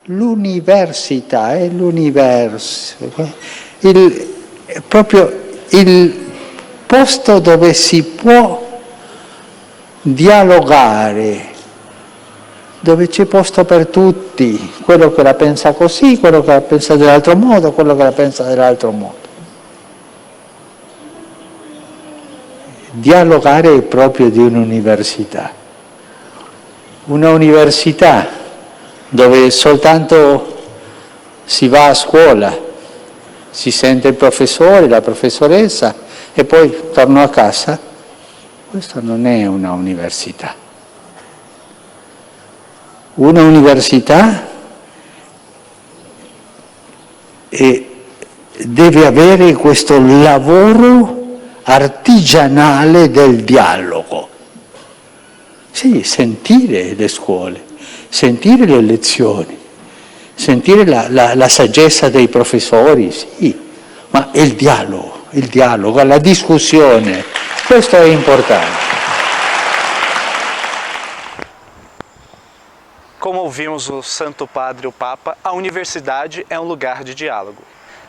L'università è l'universo, proprio il posto dove si può dialogare, dove c'è posto per tutti, quello che la pensa così, quello che la pensa dell'altro modo, quello che la pensa dell'altro modo. Dialogare è proprio di un'università. Una università dove soltanto si va a scuola, si sente il professore, la professoressa e poi torno a casa, questa non è una università. Una università deve avere questo lavoro artigianale del dialogo. Sì, sentire le scuole, sentire le lezioni, sentire la saggezza dei professori, sì, ma il dialogo, la discussione, questo è importante. Como ouvimos o Santo Padre, o Papa, a universidade é um lugar de diálogo.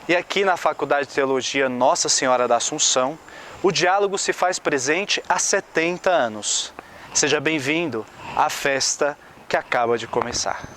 E aqui na Faculdade de Teologia Nossa Senhora da Assunção, o diálogo se faz presente há 70 anos. Seja bem-vindo à festa que acaba de começar.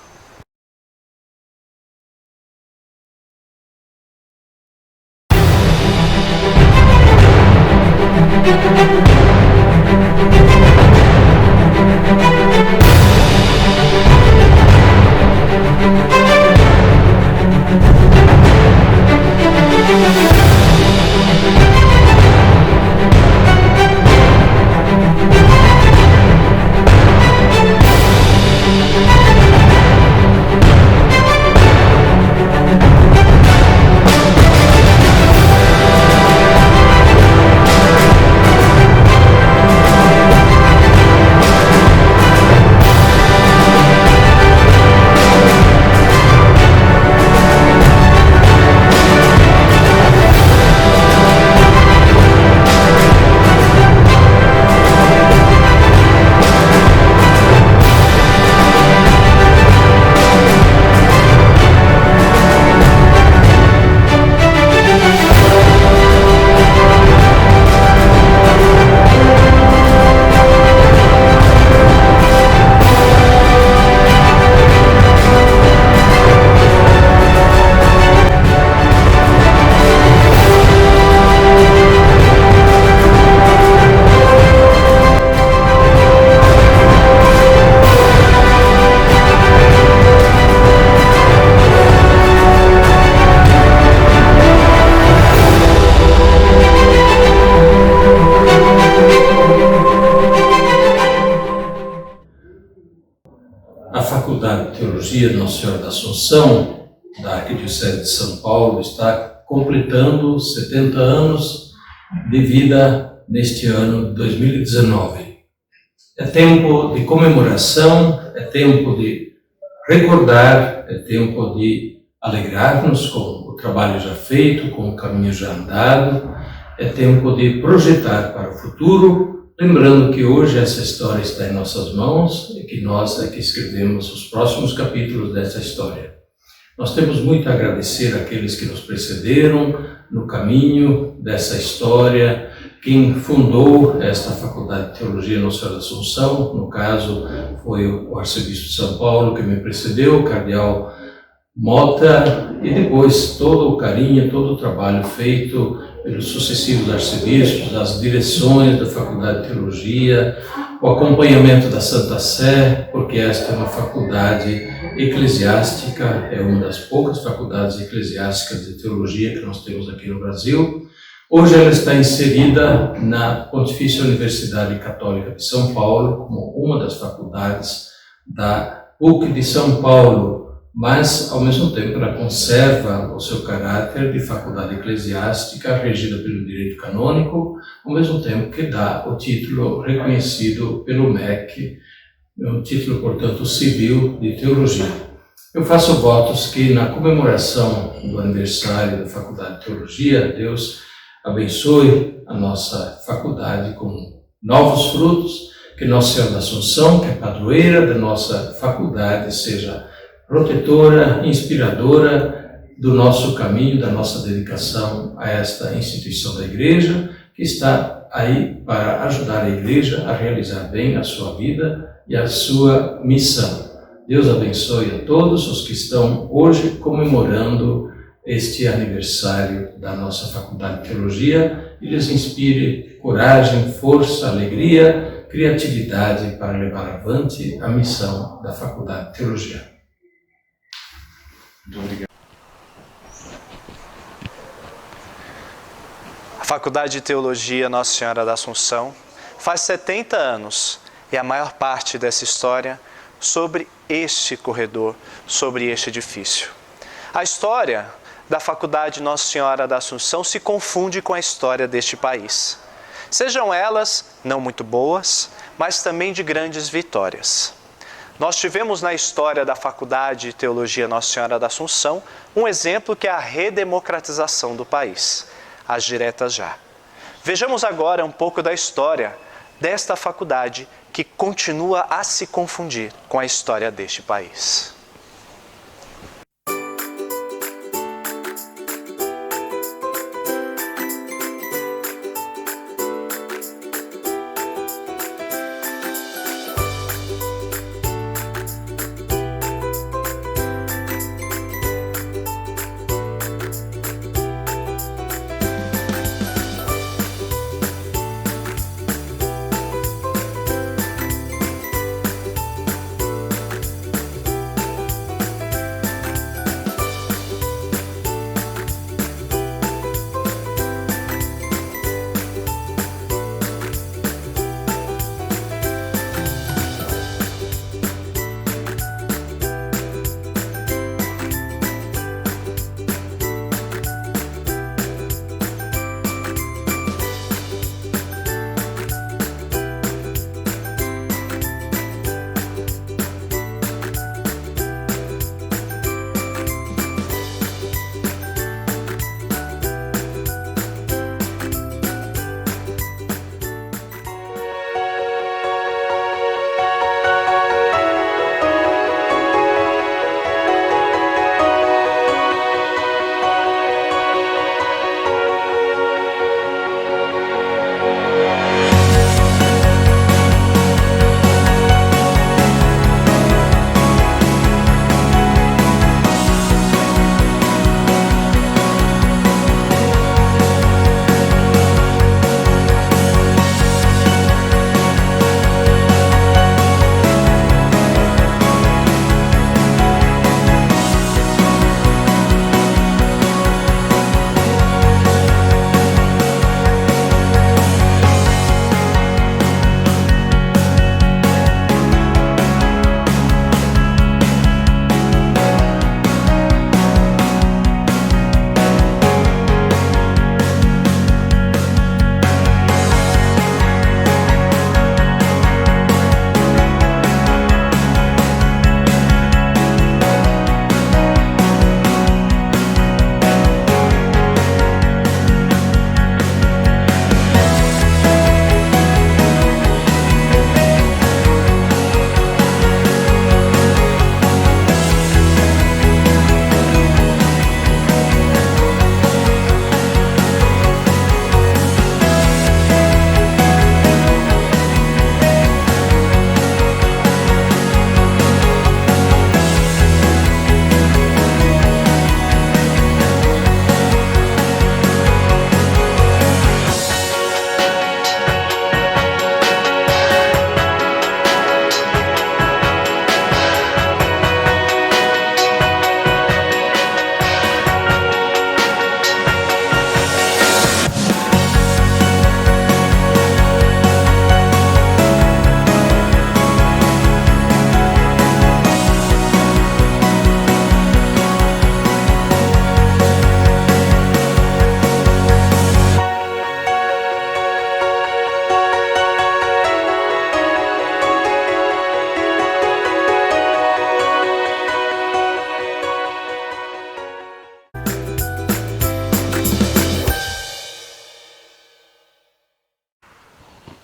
A Faculdade de Teologia Nossa Senhora da Assunção, da Arquidiocese de São Paulo, está completando 70 anos de vida neste ano de 2019. É tempo de comemoração, é tempo de recordar, é tempo de alegrar-nos com o trabalho já feito, com o caminho já andado, é tempo de projetar para o futuro, lembrando que hoje essa história está em nossas mãos e que nós é que escrevemos os próximos capítulos dessa história. Nós temos muito a agradecer àqueles que nos precederam no caminho dessa história. Quem fundou esta Faculdade de Teologia Nossa Senhora da Assunção, no caso, foi o arcebispo de São Paulo que me precedeu, o cardeal Mota, e depois todo o carinho, todo o trabalho feito pelos sucessivos arcebispos, as direções da Faculdade de Teologia, o acompanhamento da Santa Sé, porque esta é uma faculdade eclesiástica, é uma das poucas faculdades eclesiásticas de teologia que nós temos aqui no Brasil. Hoje ela está inserida na Pontifícia Universidade Católica de São Paulo, como uma das faculdades da PUC de São Paulo, mas, ao mesmo tempo, ela conserva o seu caráter de faculdade eclesiástica regida pelo direito canônico, ao mesmo tempo que dá o título reconhecido pelo MEC, um título, portanto, civil de teologia. Eu faço votos que, na comemoração do aniversário da Faculdade de Teologia, Deus abençoe a nossa faculdade com novos frutos, que Nossa Senhora da Assunção, que é padroeira da nossa faculdade, seja protetora, inspiradora do nosso caminho, da nossa dedicação a esta instituição da Igreja, que está aí para ajudar a Igreja a realizar bem a sua vida e a sua missão. Deus abençoe a todos os que estão hoje comemorando este aniversário da nossa Faculdade de Teologia e lhes inspire coragem, força, alegria, criatividade para levar avante a missão da Faculdade de Teologia. Muito obrigado. A Faculdade de Teologia Nossa Senhora da Assunção faz 70 anos e a maior parte dessa história sobre este corredor, sobre este edifício. A história da Faculdade Nossa Senhora da Assunção se confunde com a história deste país. Sejam elas não muito boas, mas também de grandes vitórias. Nós tivemos na história da Faculdade de Teologia Nossa Senhora da Assunção um exemplo que é a redemocratização do país, as diretas já. Vejamos agora um pouco da história desta faculdade que continua a se confundir com a história deste país.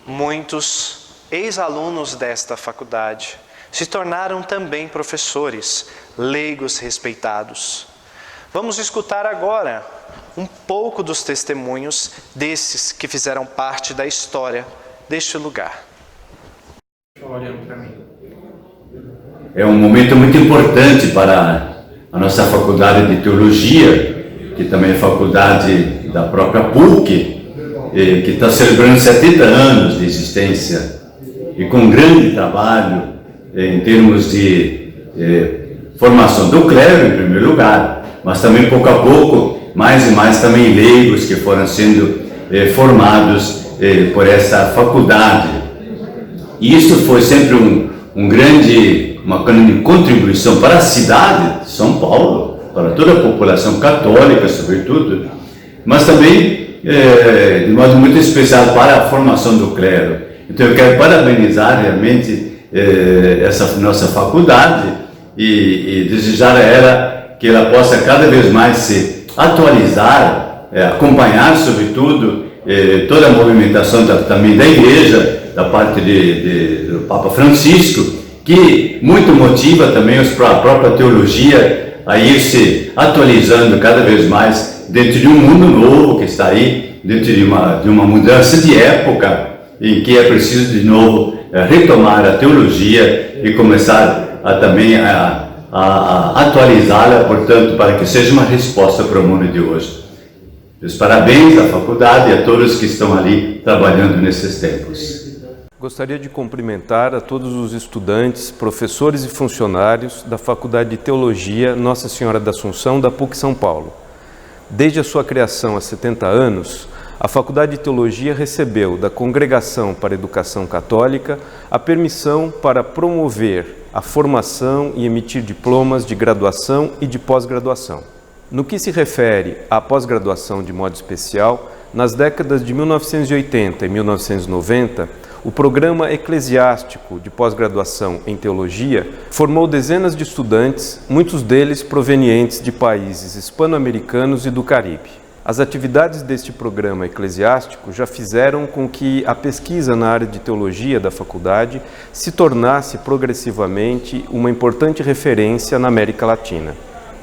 Muitos ex-alunos desta faculdade se tornaram também professores, leigos respeitados. Vamos escutar agora um pouco dos testemunhos desses que fizeram parte da história deste lugar. É um momento muito importante para a nossa faculdade de teologia, que também é faculdade da própria PUC, que está celebrando 70 anos de existência e com grande trabalho em termos de formação do clero, em primeiro lugar, mas também pouco a pouco, mais e mais também leigos que foram sendo formados por essa faculdade. E isso foi sempre uma grande contribuição para a cidade de São Paulo, para toda a população católica, sobretudo, mas também de modo muito especial para a formação do clero. Então eu quero parabenizar realmente essa nossa faculdade e desejar a ela que ela possa cada vez mais se atualizar, acompanhar sobretudo toda a movimentação também da Igreja, da parte do Papa Francisco, que muito motiva também a própria teologia a ir se atualizando cada vez mais dentro de um mundo novo que está aí, dentro de uma mudança de época em que é preciso de novo retomar a teologia e começar também a atualizá-la, portanto, para que seja uma resposta para o mundo de hoje. Meus parabéns à faculdade e a todos que estão ali trabalhando nesses tempos. Gostaria de cumprimentar a todos os estudantes, professores e funcionários da Faculdade de Teologia Nossa Senhora da Assunção da PUC São Paulo. Desde a sua criação há 70 anos, a Faculdade de Teologia recebeu da Congregação para a Educação Católica a permissão para promover a formação e emitir diplomas de graduação e de pós-graduação. No que se refere à pós-graduação de modo especial, nas décadas de 1980 e 1990, o programa eclesiástico de pós-graduação em teologia formou dezenas de estudantes, muitos deles provenientes de países hispano-americanos e do Caribe. As atividades deste programa eclesiástico já fizeram com que a pesquisa na área de teologia da faculdade se tornasse progressivamente uma importante referência na América Latina.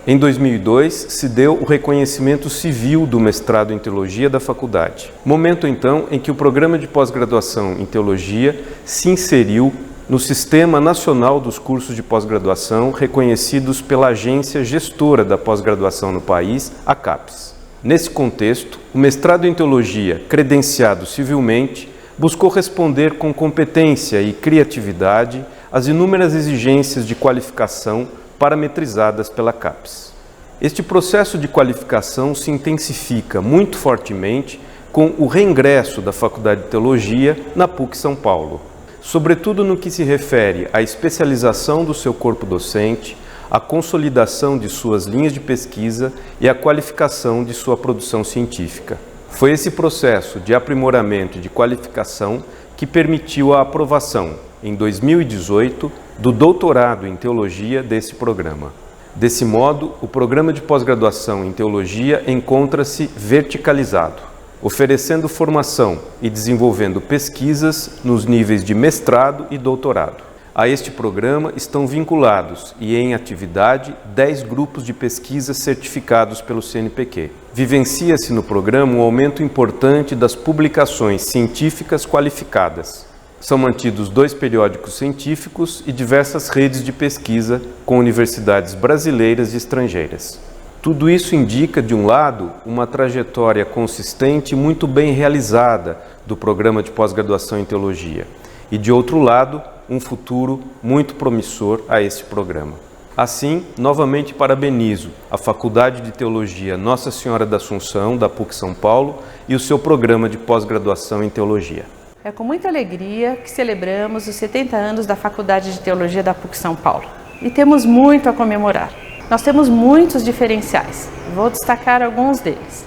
Em 2002, se deu o reconhecimento civil do mestrado em teologia da faculdade. Momento, então, em que o programa de pós-graduação em teologia se inseriu no Sistema Nacional dos Cursos de Pós-Graduação reconhecidos pela agência gestora da pós-graduação no país, a CAPES. Nesse contexto, o mestrado em teologia, credenciado civilmente, buscou responder com competência e criatividade às inúmeras exigências de qualificação parametrizadas pela CAPES. Este processo de qualificação se intensifica muito fortemente com o reingresso da Faculdade de Teologia na PUC São Paulo, sobretudo no que se refere à especialização do seu corpo docente, à consolidação de suas linhas de pesquisa e à qualificação de sua produção científica. Foi esse processo de aprimoramento e de qualificação que permitiu a aprovação, em 2018, do doutorado em teologia desse programa. Desse modo, o programa de pós-graduação em teologia encontra-se verticalizado, oferecendo formação e desenvolvendo pesquisas nos níveis de mestrado e doutorado. A este programa estão vinculados e em atividade 10 grupos de pesquisa certificados pelo CNPq. Vivencia-se no programa um aumento importante das publicações científicas qualificadas. São mantidos 2 periódicos científicos e diversas redes de pesquisa com universidades brasileiras e estrangeiras. Tudo isso indica, de um lado, uma trajetória consistente e muito bem realizada do programa de pós-graduação em teologia, e, de outro lado, um futuro muito promissor a esse programa. Assim, novamente parabenizo a Faculdade de Teologia Nossa Senhora da Assunção, da PUC São Paulo, e o seu programa de pós-graduação em teologia. É com muita alegria que celebramos os 70 anos da Faculdade de Teologia da PUC São Paulo. E temos muito a comemorar. Nós temos muitos diferenciais. Vou destacar alguns deles.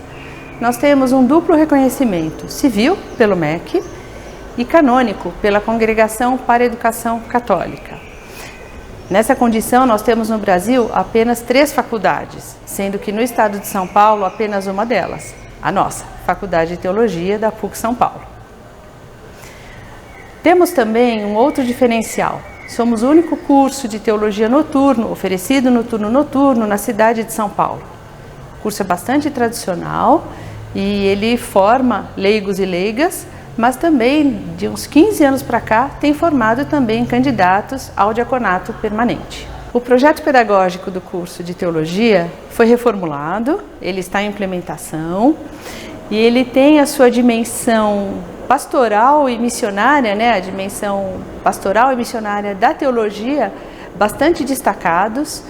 Nós temos um duplo reconhecimento, civil, pelo MEC, e canônico, pela Congregação para a Educação Católica. Nessa condição, nós temos no Brasil apenas 3 faculdades, sendo que no estado de São Paulo apenas uma delas, a nossa, Faculdade de Teologia da PUC São Paulo. Temos também um outro diferencial. Somos o único curso de teologia noturno, oferecido no turno noturno, na cidade de São Paulo. O curso é bastante tradicional e ele forma leigos e leigas, mas também, de uns 15 anos para cá, tem formado também candidatos ao diaconato permanente. O projeto pedagógico do curso de teologia foi reformulado, ele está em implementação e ele tem a sua dimensão pastoral e missionária, a dimensão pastoral e missionária da teologia bastante destacados,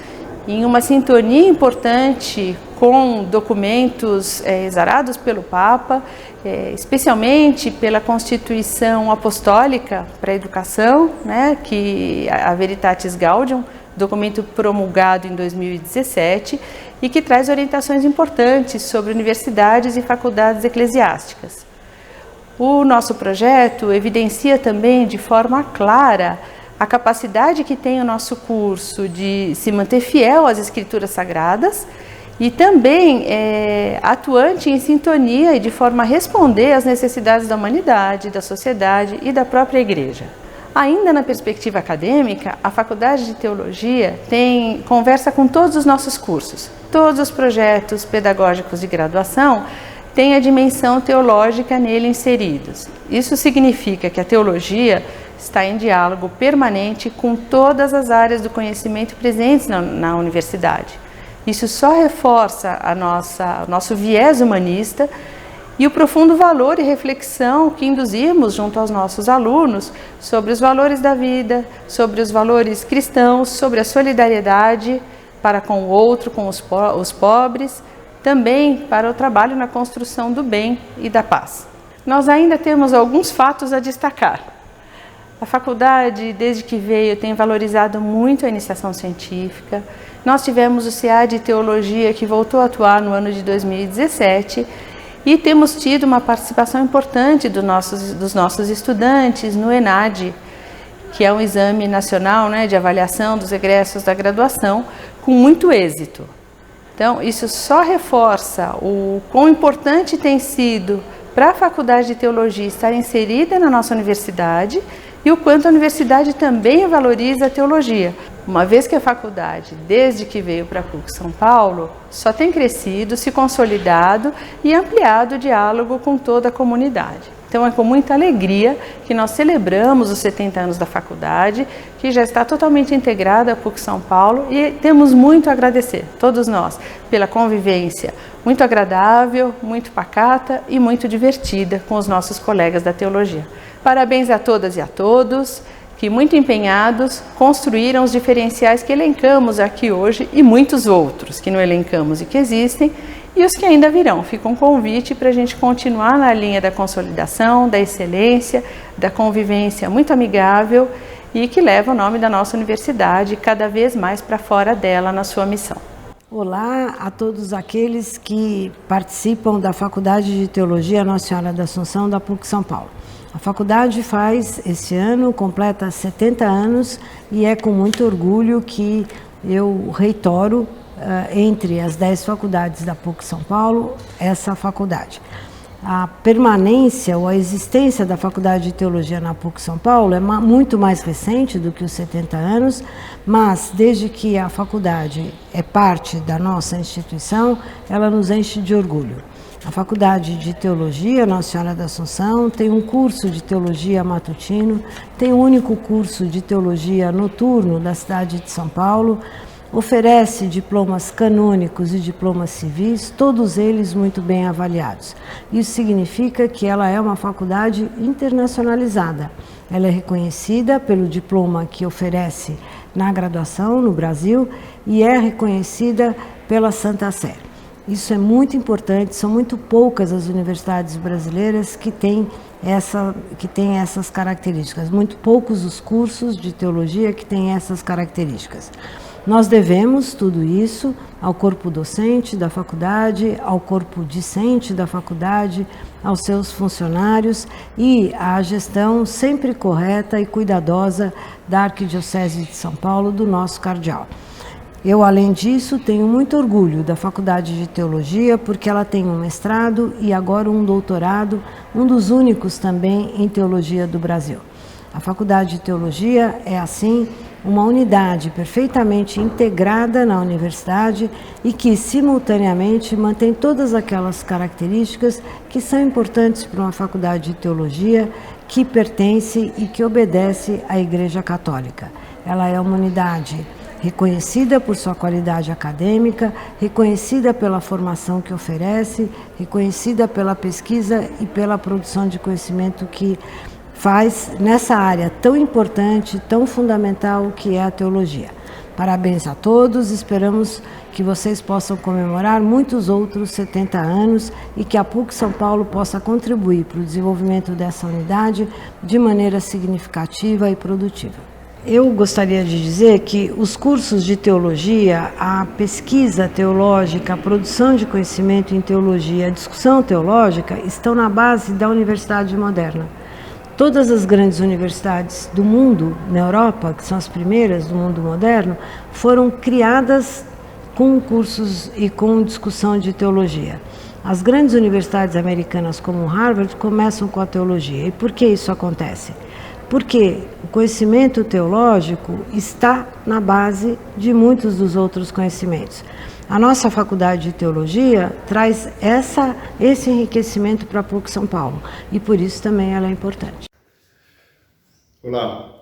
em uma sintonia importante com documentos exarados pelo Papa, especialmente pela Constituição Apostólica para a Educação, que a Veritatis Gaudium, documento promulgado em 2017 e que traz orientações importantes sobre universidades e faculdades eclesiásticas. O nosso projeto evidencia também de forma clara a capacidade que tem o nosso curso de se manter fiel às Escrituras Sagradas e também atuante em sintonia e de forma a responder às necessidades da humanidade, da sociedade e da própria Igreja. Ainda na perspectiva acadêmica, a Faculdade de Teologia conversa com todos os nossos cursos. Todos os projetos pedagógicos de graduação têm a dimensão teológica nele inseridos. Isso significa que a teologia está em diálogo permanente com todas as áreas do conhecimento presentes na universidade. Isso só reforça o nosso viés humanista e o profundo valor e reflexão que induzimos junto aos nossos alunos sobre os valores da vida, sobre os valores cristãos, sobre a solidariedade para com o outro, com os pobres, também para o trabalho na construção do bem e da paz. Nós ainda temos alguns fatos a destacar. A faculdade, desde que veio, tem valorizado muito a iniciação científica. Nós tivemos o CA de Teologia que voltou a atuar no ano de 2017 e temos tido uma participação importante dos nossos estudantes no ENAD, que é um exame nacional de avaliação dos egressos da graduação, com muito êxito. Então, isso só reforça o quão importante tem sido para a Faculdade de Teologia estar inserida na nossa universidade e o quanto a universidade também valoriza a teologia, uma vez que a faculdade, desde que veio para a PUC São Paulo, só tem crescido, se consolidado e ampliado o diálogo com toda a comunidade. Então é com muita alegria que nós celebramos os 70 anos da faculdade, que já está totalmente integrada à PUC São Paulo e temos muito a agradecer, todos nós, pela convivência muito agradável, muito pacata e muito divertida com os nossos colegas da teologia. Parabéns a todas e a todos, que muito empenhados construíram os diferenciais que elencamos aqui hoje e muitos outros que não elencamos e que existem e os que ainda virão. Fica um convite para a gente continuar na linha da consolidação, da excelência, da convivência muito amigável e que leva o nome da nossa universidade cada vez mais para fora dela na sua missão. Olá a todos aqueles que participam da Faculdade de Teologia Nossa Senhora da Assunção da PUC São Paulo. A faculdade esse ano, completa 70 anos e é com muito orgulho que eu reitoro entre as 10 faculdades da PUC São Paulo, essa faculdade. A permanência ou a existência da Faculdade de Teologia na PUC São Paulo é muito mais recente do que os 70 anos, mas desde que a faculdade é parte da nossa instituição, ela nos enche de orgulho. A Faculdade de Teologia Nossa Senhora da Assunção tem um curso de teologia matutino, tem o único curso de teologia noturno da cidade de São Paulo, oferece diplomas canônicos e diplomas civis, todos eles muito bem avaliados. Isso significa que ela é uma faculdade internacionalizada. Ela é reconhecida pelo diploma que oferece na graduação no Brasil e é reconhecida pela Santa Sé. Isso é muito importante, são muito poucas as universidades brasileiras que têm essas características, muito poucos os cursos de teologia que têm essas características. Nós devemos tudo isso ao corpo docente da faculdade, ao corpo discente da faculdade, aos seus funcionários e à gestão sempre correta e cuidadosa da Arquidiocese de São Paulo, do nosso cardeal. Eu, além disso, tenho muito orgulho da Faculdade de Teologia, porque ela tem um mestrado e agora um doutorado, um dos únicos também em teologia do Brasil. A Faculdade de Teologia é, assim, uma unidade perfeitamente integrada na universidade e que, simultaneamente, mantém todas aquelas características que são importantes para uma faculdade de teologia que pertence e que obedece à Igreja Católica. Ela é uma unidade reconhecida por sua qualidade acadêmica, reconhecida pela formação que oferece, reconhecida pela pesquisa e pela produção de conhecimento que faz nessa área tão importante, tão fundamental que é a teologia. Parabéns a todos, esperamos que vocês possam comemorar muitos outros 70 anos e que a PUC São Paulo possa contribuir para o desenvolvimento dessa unidade de maneira significativa e produtiva. Eu gostaria de dizer que os cursos de teologia, a pesquisa teológica, a produção de conhecimento em teologia, a discussão teológica estão na base da Universidade Moderna. Todas as grandes universidades do mundo, na Europa, que são as primeiras do mundo moderno, foram criadas com cursos e com discussão de teologia. As grandes universidades americanas, como Harvard, começam com a teologia. E por que isso acontece? Porque o conhecimento teológico está na base de muitos dos outros conhecimentos. A nossa Faculdade de Teologia traz esse enriquecimento para a PUC São Paulo e por isso também ela é importante. Olá,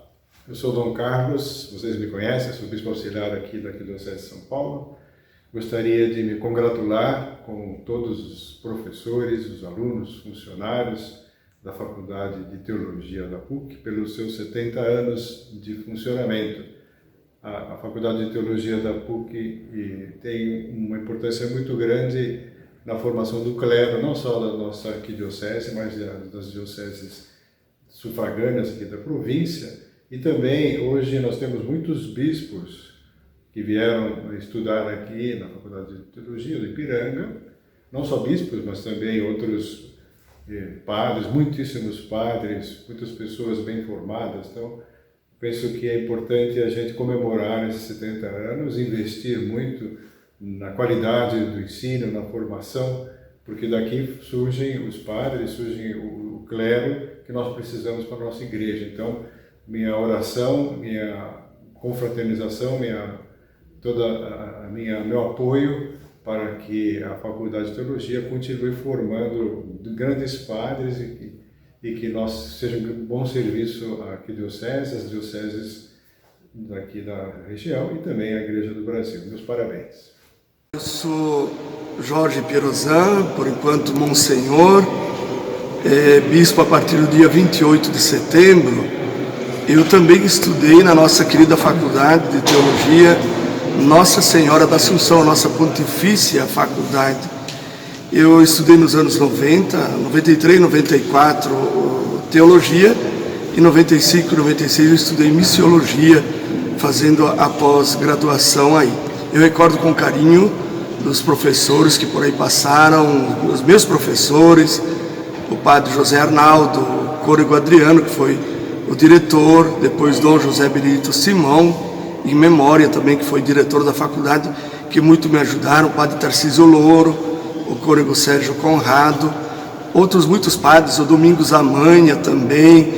eu sou Dom Carlos, vocês me conhecem, sou bispo auxiliar aqui da Arquidiocese de São Paulo. Gostaria de me congratular com todos os professores, os alunos, funcionários da Faculdade de Teologia da PUC pelos seus 70 anos de funcionamento. A Faculdade de Teologia da PUC tem uma importância muito grande na formação do clero, não só da nossa arquidiocese, mas das dioceses sufragâneas aqui da província. E também, hoje, nós temos muitos bispos que vieram estudar aqui na Faculdade de Teologia do Ipiranga, não só bispos, mas também outros padres, muitíssimos padres, muitas pessoas bem formadas. Então, penso que é importante a gente comemorar esses 70 anos, investir muito na qualidade do ensino, na formação, porque daqui surgem os padres, surgem o clero que nós precisamos para a nossa igreja. Então, minha oração, minha confraternização, meu apoio para que a Faculdade de Teologia continue formando grandes padres e que nós seja um bom serviço à arquidiocese, às dioceses daqui da região e também à Igreja do Brasil. Meus parabéns. Eu sou Jorge Pierozan, por enquanto Monsenhor, bispo a partir do dia 28 de setembro. Eu também estudei na nossa querida Faculdade de Teologia Nossa Senhora da Assunção, nossa pontifícia faculdade. Eu estudei nos anos 90, 93, 94, teologia, e 95, 96 eu estudei missiologia, fazendo a pós-graduação aí. Eu recordo com carinho dos professores que por aí passaram, os meus professores, o padre José Arnaldo, o Côrego Adriano, que foi o diretor, depois Dom José Benedito Simão, em memória também, que foi diretor da faculdade, que muito me ajudaram, o padre Tarcísio Louro, o Côrego Sérgio Conrado, outros muitos padres, o Domingos Amanha também,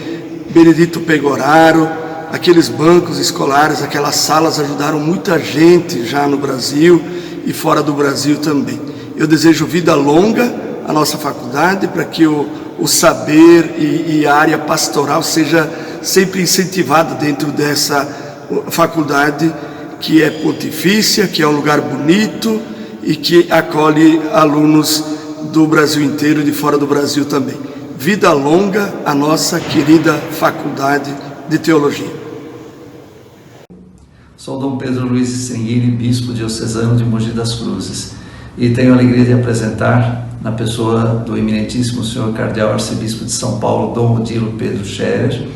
Benedito Pegoraro, aqueles bancos escolares, aquelas salas ajudaram muita gente já no Brasil e fora do Brasil também. Eu desejo vida longa à nossa faculdade, para que o saber e a área pastoral seja sempre incentivada dentro dessa faculdade que é pontifícia, que é um lugar bonito e que acolhe alunos do Brasil inteiro e de fora do Brasil também. Vida longa à nossa querida Faculdade de Teologia. Sou Dom Pedro Luiz Senguini, bispo diocesano de Mogi das Cruzes, e tenho a alegria de apresentar, na pessoa do eminentíssimo senhor cardeal arcebispo de São Paulo, Dom Odilo Pedro Scherer,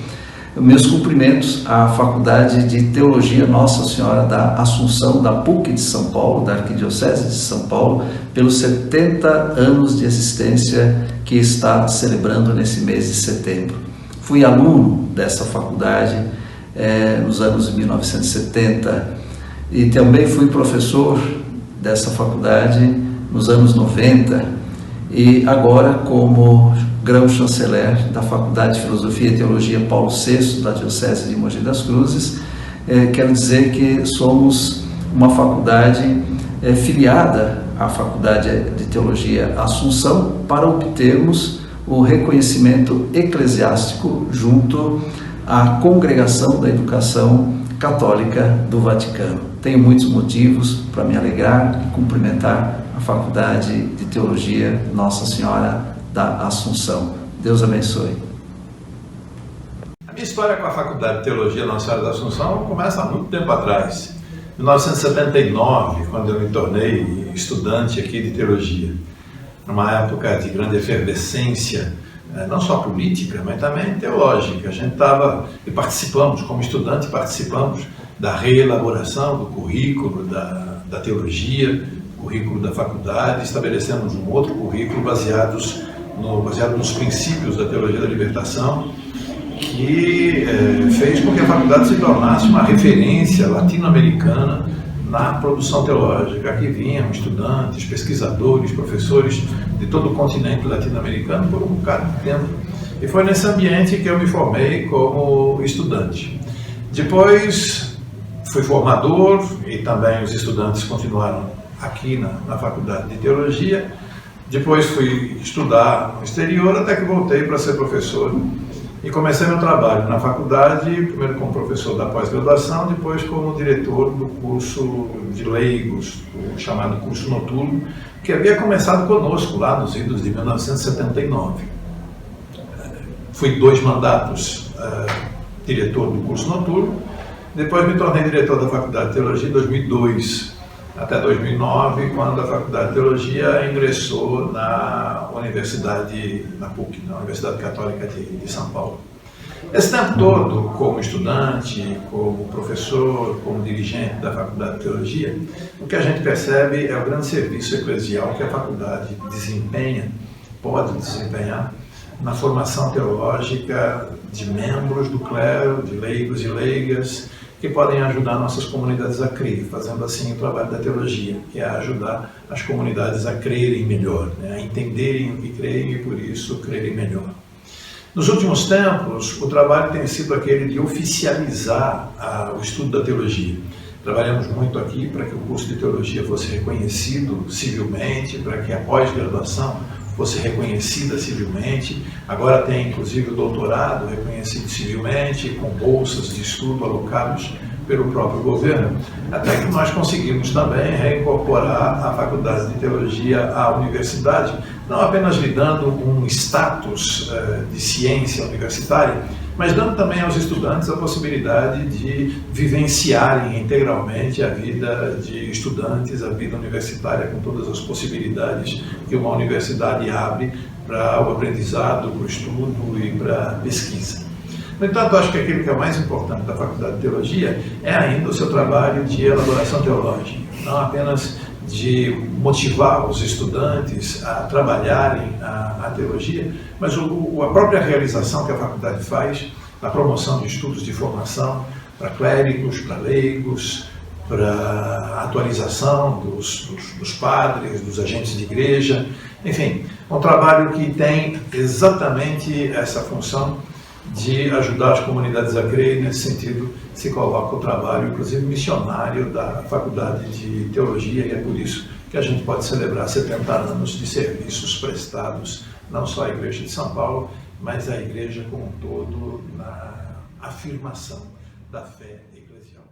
meus cumprimentos à Faculdade de Teologia Nossa Senhora da Assunção, da PUC de São Paulo, da Arquidiocese de São Paulo, pelos 70 anos de existência que está celebrando nesse mês de setembro. Fui aluno dessa faculdade nos anos 1970 e também fui professor dessa faculdade nos anos 90 e agora, como grão-chanceler da Faculdade de Filosofia e Teologia Paulo VI da Diocese de Mogi das Cruzes. Quero dizer que somos uma faculdade filiada à Faculdade de Teologia Assunção para obtermos o reconhecimento eclesiástico junto à Congregação da Educação Católica do Vaticano. Tenho muitos motivos para me alegrar e cumprimentar a Faculdade de Teologia Nossa Senhora da Assunção. Deus abençoe. A minha história com a Faculdade de Teologia Nossa Senhora da Assunção começa há muito tempo atrás. Em 1979, quando eu me tornei estudante aqui de teologia, numa época de grande efervescência, não só política, mas também teológica. A gente participamos, como estudante, participamos da reelaboração do currículo da teologia, currículo da faculdade, estabelecemos um outro currículo baseado nos princípios da teologia da libertação, que fez com que a faculdade se tornasse uma referência latino-americana na produção teológica. Aqui vinham estudantes, pesquisadores, professores de todo o continente latino-americano por um bocado de tempo. E foi nesse ambiente que eu me formei como estudante. Depois fui formador e também os estudantes continuaram aqui na Faculdade de Teologia. Depois fui estudar no exterior até que voltei para ser professor. E comecei meu trabalho na faculdade, primeiro como professor da pós-graduação, depois como diretor do curso de leigos, o chamado curso noturno, que havia começado conosco lá nos idos de 1979. Fui 2 mandatos diretor do curso noturno, depois me tornei diretor da Faculdade de Teologia em 2002, até 2009, quando a Faculdade de Teologia ingressou na Universidade, na PUC, na Universidade Católica de São Paulo. Esse tempo todo, como estudante, como professor, como dirigente da Faculdade de Teologia, o que a gente percebe é o grande serviço eclesial que a faculdade pode desempenhar na formação teológica de membros do clero, de leigos e leigas, que podem ajudar nossas comunidades a crer, fazendo assim o trabalho da teologia, que é ajudar as comunidades a crerem melhor, a entenderem o que creem e por isso crerem melhor. Nos últimos tempos, o trabalho tem sido aquele de oficializar o estudo da teologia. Trabalhamos muito aqui para que o curso de teologia fosse reconhecido civilmente, para que a pós-graduação fosse reconhecida civilmente. Agora tem inclusive o doutorado reconhecido civilmente, com bolsas de estudo alocados pelo próprio governo, até que nós conseguimos também reincorporar a Faculdade de Teologia à universidade, não apenas lhe dando um status de ciência universitária, mas dando também aos estudantes a possibilidade de vivenciarem integralmente a vida de estudantes, a vida universitária, com todas as possibilidades que uma universidade abre para o aprendizado, para o estudo e para a pesquisa. No entanto, acho que aquilo que é mais importante da Faculdade de Teologia é ainda o seu trabalho de elaboração teológica, não apenas de motivar os estudantes a trabalharem a teologia, mas a própria realização que a faculdade faz na promoção de estudos de formação para clérigos, para leigos, para a atualização dos padres, dos agentes de igreja, enfim, um trabalho que tem exatamente essa função de ajudar as comunidades a crer. Nesse sentido se coloca o trabalho, inclusive missionário, da Faculdade de Teologia, e é por isso que a gente pode celebrar 70 anos de serviços prestados, não só à Igreja de São Paulo, mas à Igreja como um todo, na afirmação da fé eclesial.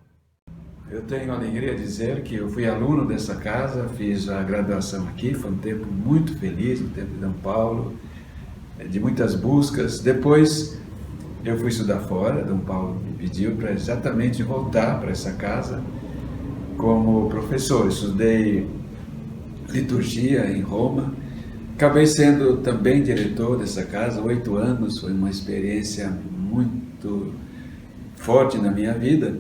Eu tenho a alegria de dizer que eu fui aluno dessa casa, fiz a graduação aqui, foi um tempo muito feliz, um tempo de São Paulo, de muitas buscas. Depois eu fui estudar fora, Dom Paulo me pediu para exatamente voltar para essa casa como professor. Estudei liturgia em Roma, acabei sendo também diretor dessa casa, 8 anos, foi uma experiência muito forte na minha vida.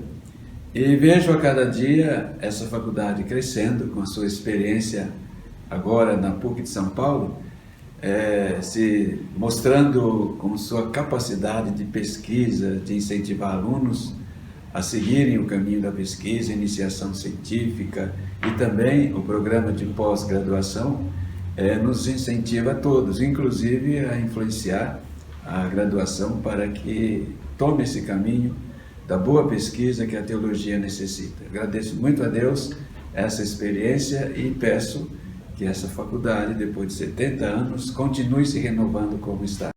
E vejo a cada dia essa faculdade crescendo com a sua experiência agora na PUC de São Paulo, se mostrando com sua capacidade de pesquisa, de incentivar alunos a seguirem o caminho da pesquisa, iniciação científica e também o programa de pós-graduação, nos incentiva a todos, inclusive a influenciar a graduação para que tome esse caminho da boa pesquisa que a teologia necessita. Agradeço muito a Deus essa experiência e peço que essa faculdade, depois de 70 anos, continue se renovando como está.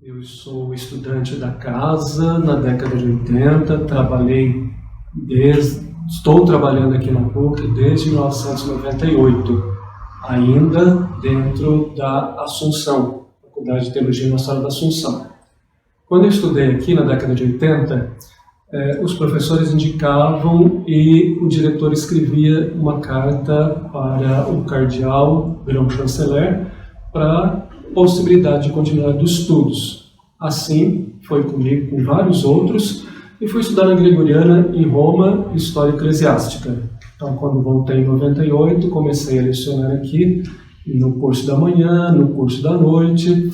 Eu sou estudante da casa na década de 80, estou trabalhando aqui na PUC desde 1998, ainda dentro da Assunção, Faculdade de Teologia Nossa Senhora da Assunção. Quando eu estudei aqui na década de 80, os professores indicavam e o diretor escrevia uma carta para o cardeal, grão-chanceler, para possibilidade de continuidade dos estudos. Assim, foi comigo com vários outros, e fui estudar na Gregoriana em Roma, História Eclesiástica. Então, quando voltei em 98, comecei a lecionar aqui no curso da manhã, no curso da noite,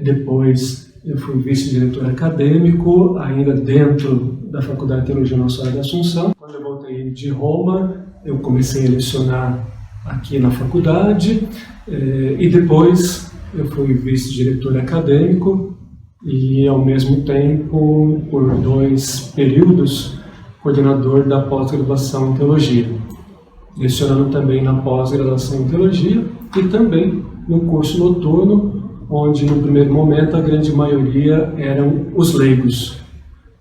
depois eu fui vice-diretor acadêmico, ainda dentro da Faculdade de Teologia Nossa Senhora da Assunção. Quando eu voltei de Roma, eu comecei a lecionar aqui na faculdade, e depois eu fui vice-diretor acadêmico e, ao mesmo tempo, por 2 períodos, coordenador da pós-graduação em Teologia, lecionando também na pós-graduação em Teologia e também no curso noturno, onde no primeiro momento a grande maioria eram os leigos.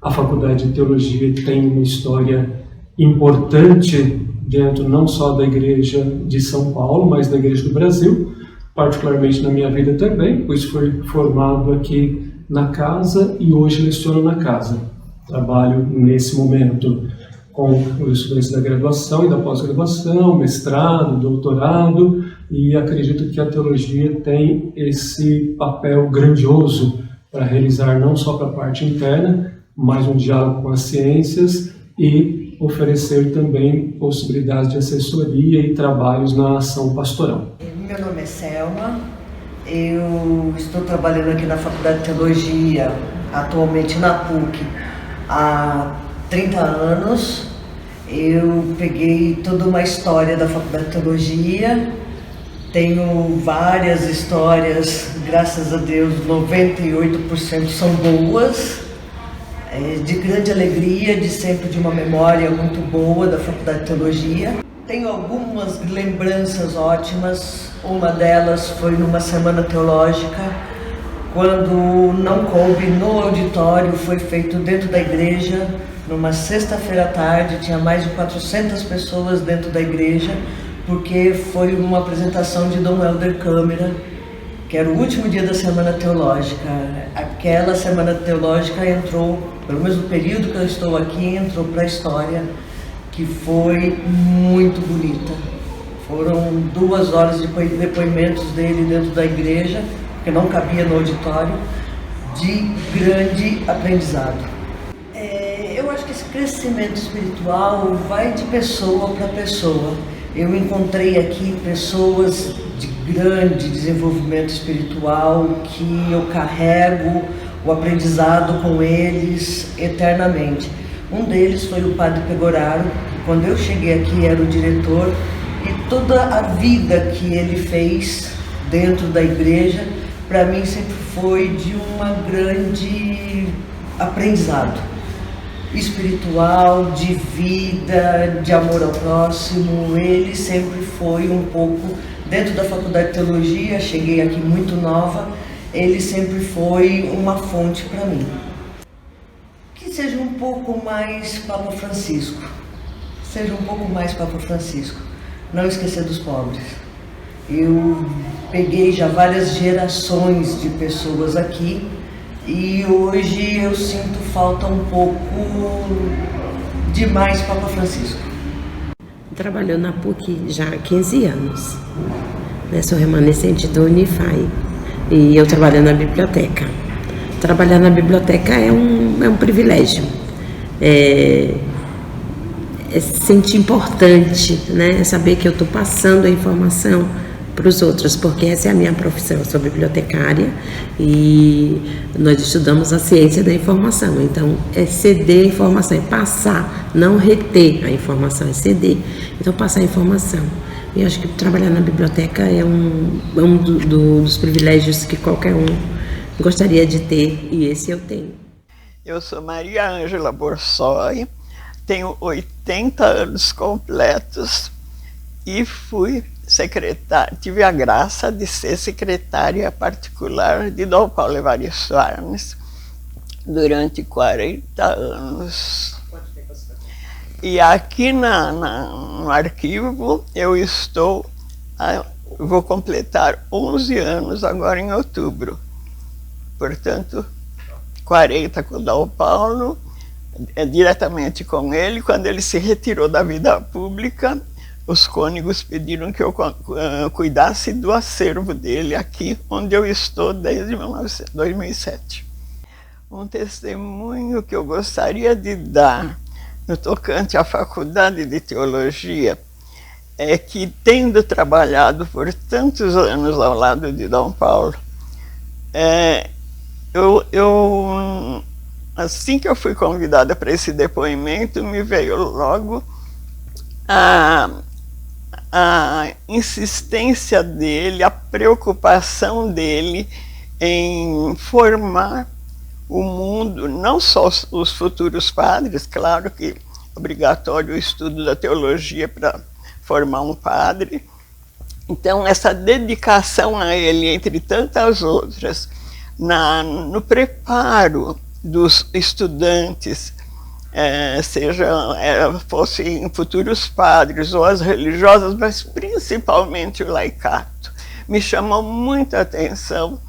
A Faculdade de Teologia tem uma história importante dentro não só da Igreja de São Paulo, mas da Igreja do Brasil, particularmente na minha vida também, pois fui formado aqui na casa e hoje leciono na casa. Trabalho nesse momento com os estudantes da graduação e da pós-graduação, mestrado, doutorado, e acredito que a teologia tem esse papel grandioso para realizar não só para a parte interna, mas um diálogo com as ciências e oferecer também possibilidades de assessoria e trabalhos na ação pastoral. Meu nome é Selma, eu estou trabalhando aqui na Faculdade de Teologia, atualmente na PUC, há 30 anos. Eu peguei toda uma história da Faculdade de Teologia, tenho várias histórias, graças a Deus, 98% são boas, de grande alegria, de sempre de uma memória muito boa da Faculdade de Teologia. Tenho algumas lembranças ótimas, uma delas foi numa semana teológica, quando não coube no auditório, foi feito dentro da igreja, numa sexta-feira à tarde, tinha mais de 400 pessoas dentro da igreja, porque foi uma apresentação de Dom Helder Câmara, que era o último dia da Semana Teológica. Aquela Semana Teológica entrou, pelo menos no período que eu estou aqui, entrou para a história, que foi muito bonita. Foram 2 horas de depoimentos dele dentro da igreja, que não cabia no auditório, de grande aprendizado. Eu acho que esse crescimento espiritual vai de pessoa para pessoa. Eu encontrei aqui pessoas de grande desenvolvimento espiritual que eu carrego o aprendizado com eles eternamente. Um deles foi o Padre Pegoraro, que quando eu cheguei aqui era o diretor, e toda a vida que ele fez dentro da igreja, para mim sempre foi de uma grande aprendizado espiritual, de vida, de amor ao próximo. Ele sempre foi um pouco, dentro da Faculdade de Teologia, cheguei aqui muito nova, ele sempre foi uma fonte para mim. Que seja um pouco mais Papa Francisco, não esquecer dos pobres. Eu peguei já várias gerações de pessoas aqui, e hoje eu sinto falta um pouco de mais Papa Francisco. Trabalhou na PUC já há 15 anos. Sou remanescente do Unify e eu trabalho na biblioteca. Trabalhar na biblioteca é um privilégio. É se sentir importante, né? É saber que eu estou passando a informação para os outros, porque essa é a minha profissão. Eu sou bibliotecária e nós estudamos a ciência da informação. Então, é ceder a informação, é passar, não reter a informação, é ceder. Então, passar a informação. E acho que trabalhar na biblioteca é um dos privilégios que qualquer um gostaria de ter, e esse eu tenho. Eu sou Maria Ângela Borsoi, tenho 80 anos completos e fui secretária, tive a graça de ser secretária particular de Dom Paulo Evaristo Arnes durante 40 anos. E aqui no arquivo eu vou completar 11 anos agora em outubro. Portanto, 40 com o Dom Paulo, diretamente com ele. Quando ele se retirou da vida pública, os cônegos pediram que eu cuidasse do acervo dele aqui, onde eu estou desde 2007. Um testemunho que eu gostaria de dar no tocante à Faculdade de Teologia é que, tendo trabalhado por tantos anos ao lado de Dom Paulo, assim que eu fui convidada para esse depoimento, me veio logo a insistência dele, a preocupação dele em formar o mundo, não só os futuros padres, claro que é obrigatório o estudo da teologia para formar um padre. Então, essa dedicação a ele, entre tantas outras, no preparo dos estudantes, fossem futuros padres ou as religiosas, mas principalmente o laicato, me chamou muita atenção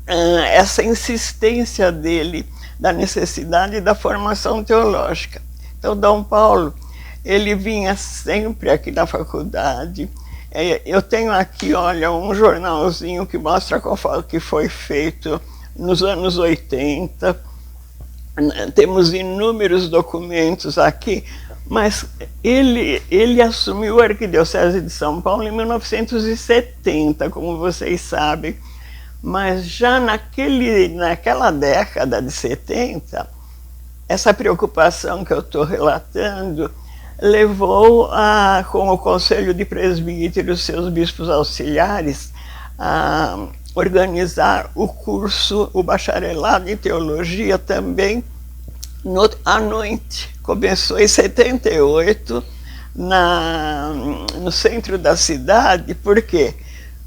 essa insistência dele da necessidade da formação teológica. Então, Dom Paulo, ele vinha sempre aqui na faculdade. Eu tenho aqui, olha, um jornalzinho que mostra o que foi feito nos anos 80. Temos inúmeros documentos aqui, mas ele assumiu a Arquidiocese de São Paulo em 1970, como vocês sabem. Mas já naquela década de 70, essa preocupação que eu estou relatando levou com o Conselho de Presbíteros, seus bispos auxiliares, a organizar o curso, o bacharelado em teologia também à noite. Começou em 78, no centro da cidade. Por quê?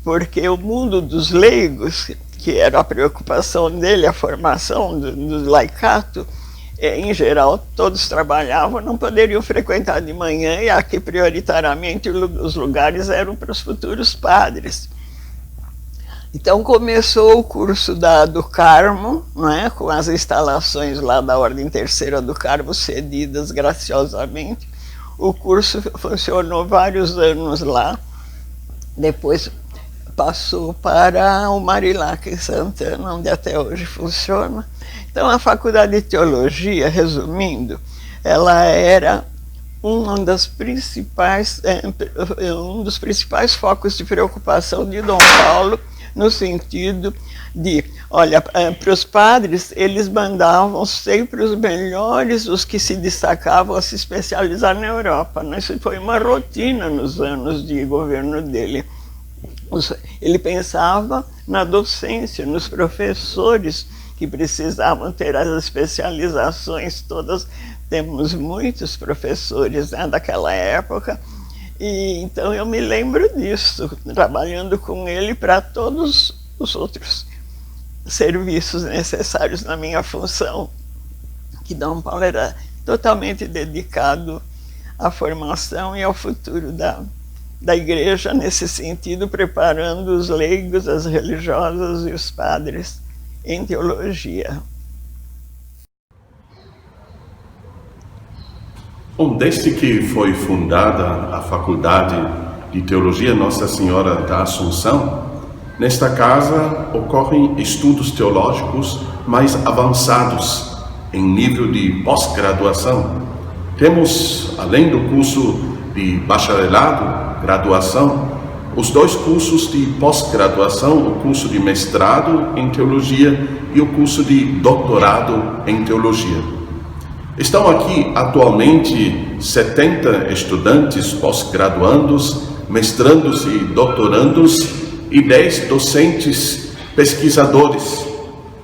Porque o mundo dos leigos, que era a preocupação dele, a formação do laicato, em geral, todos trabalhavam, não poderiam frequentar de manhã, e aqui, prioritariamente, os lugares eram para os futuros padres. Então, começou o curso do Carmo, não é? Com as instalações lá da Ordem Terceira do Carmo, cedidas graciosamente. O curso funcionou vários anos lá, depois passou para o Marilac em Santana, onde até hoje funciona. Então, a Faculdade de Teologia, resumindo, ela era um dos principais focos de preocupação de Dom Paulo, no sentido de, olha, para os padres, eles mandavam sempre os melhores, os que se destacavam a se especializar na Europa. Isso foi uma rotina nos anos de governo dele. Ele pensava na docência, nos professores que precisavam ter as especializações todas. Temos muitos professores, né, daquela época, e então eu me lembro disso, trabalhando com ele para todos os outros serviços necessários na minha função, que Dom Paulo era totalmente dedicado à formação e ao futuro da igreja, nesse sentido, preparando os leigos, as religiosas e os padres em teologia. Bom, desde que foi fundada a Faculdade de Teologia Nossa Senhora da Assunção, nesta casa ocorrem estudos teológicos mais avançados em nível de pós-graduação. Temos, além do curso de bacharelado, graduação, os dois cursos de pós-graduação, o curso de mestrado em teologia e o curso de doutorado em teologia. Estão aqui atualmente 70 estudantes pós-graduandos mestrandos e doutorandos e 10 docentes pesquisadores.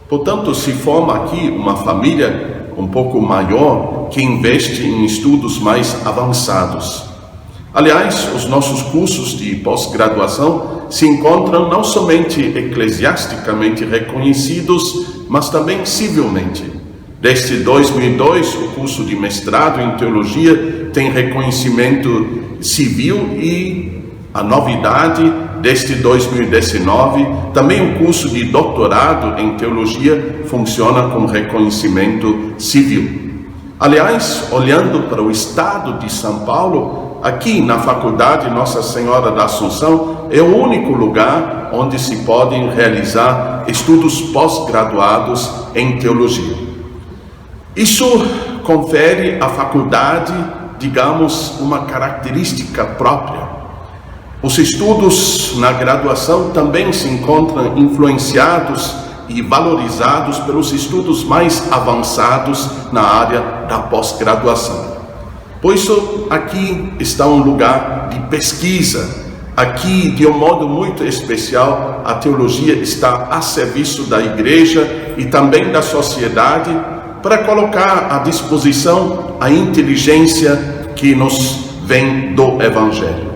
Portanto, se forma aqui uma família um pouco maior que investe em estudos mais avançados. Aliás, os nossos cursos de pós-graduação se encontram não somente eclesiasticamente reconhecidos, mas também civilmente. Desde 2002, o curso de mestrado em teologia tem reconhecimento civil e a novidade, desde 2019, também o curso de doutorado em teologia funciona com reconhecimento civil. Aliás, olhando para o estado de São Paulo, aqui na Faculdade Nossa Senhora da Assunção é o único lugar onde se podem realizar estudos pós-graduados em teologia. Isso confere à faculdade, digamos, uma característica própria. Os estudos na graduação também se encontram influenciados e valorizados pelos estudos mais avançados na área da pós-graduação. Por isso, aqui está um lugar de pesquisa. Aqui, de um modo muito especial, a teologia está a serviço da igreja e também da sociedade para colocar à disposição a inteligência que nos vem do Evangelho.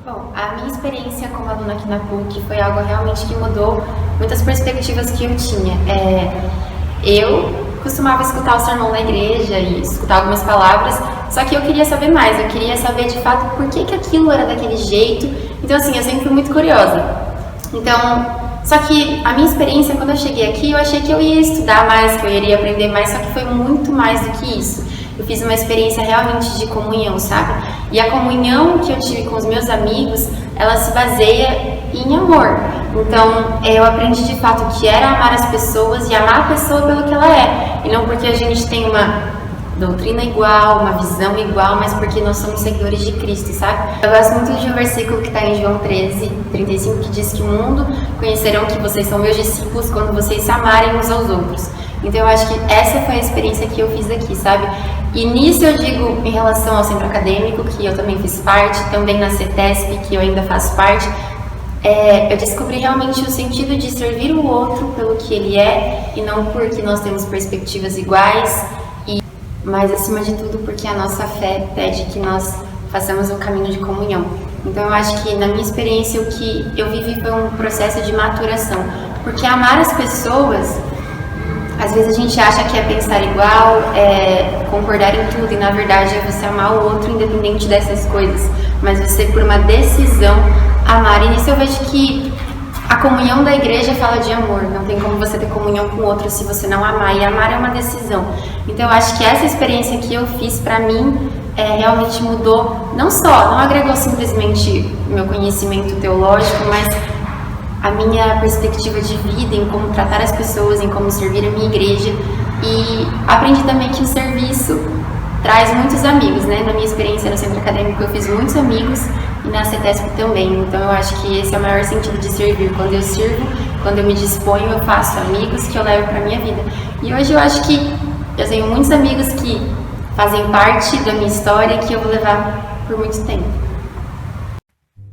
Bom, a minha experiência como aluna aqui na PUC foi algo realmente que mudou muitas perspectivas que eu tinha. Eu costumava escutar o sermão da igreja e escutar algumas palavras, só que eu queria saber mais, eu queria saber de fato por que aquilo era daquele jeito. Então assim, eu sempre fui muito curiosa. Só que a minha experiência, quando eu cheguei aqui, eu achei que eu ia estudar mais, que eu iria aprender mais, só que foi muito mais do que isso. Eu fiz uma experiência realmente de comunhão, sabe? E a comunhão que eu tive com os meus amigos, ela se baseia em amor. Então, eu aprendi de fato o que era amar as pessoas e amar a pessoa pelo que ela é. E não porque a gente tem uma doutrina igual, uma visão igual, mas porque nós somos seguidores de Cristo, sabe? Eu gosto muito de um versículo que está em João 13:35, que diz que o mundo conhecerão que vocês são meus discípulos quando vocês se amarem uns aos outros. Então eu acho que essa foi a experiência que eu fiz aqui, sabe? E nisso eu digo em relação ao centro acadêmico, que eu também fiz parte, também na CETESP, que eu ainda faço parte, eu descobri realmente o sentido de servir o outro pelo que ele é e não porque nós temos perspectivas iguais, mas acima de tudo porque a nossa fé pede que nós façamos um caminho de comunhão. Então eu acho que na minha experiência o que eu vivi foi um processo de maturação, porque amar as pessoas, às vezes a gente acha que é pensar igual, é concordar em tudo, e na verdade é você amar o outro independente dessas coisas, mas você por uma decisão amar. E nisso eu vejo que a comunhão da igreja fala de amor, não tem como você ter comunhão com o outro se você não amar, e amar é uma decisão. Então eu acho que essa experiência que eu fiz pra mim realmente mudou, não agregou simplesmente meu conhecimento teológico, mas a minha perspectiva de vida, em como tratar as pessoas, em como servir a minha igreja. E aprendi também que o serviço traz muitos amigos, né? Na minha experiência no centro acadêmico eu fiz muitos amigos e na CETESP também. Então eu acho que esse é o maior sentido de servir. Quando eu sirvo, quando eu me disponho, eu faço amigos que eu levo para minha vida. E hoje eu acho que eu tenho muitos amigos que fazem parte da minha história que eu vou levar por muito tempo.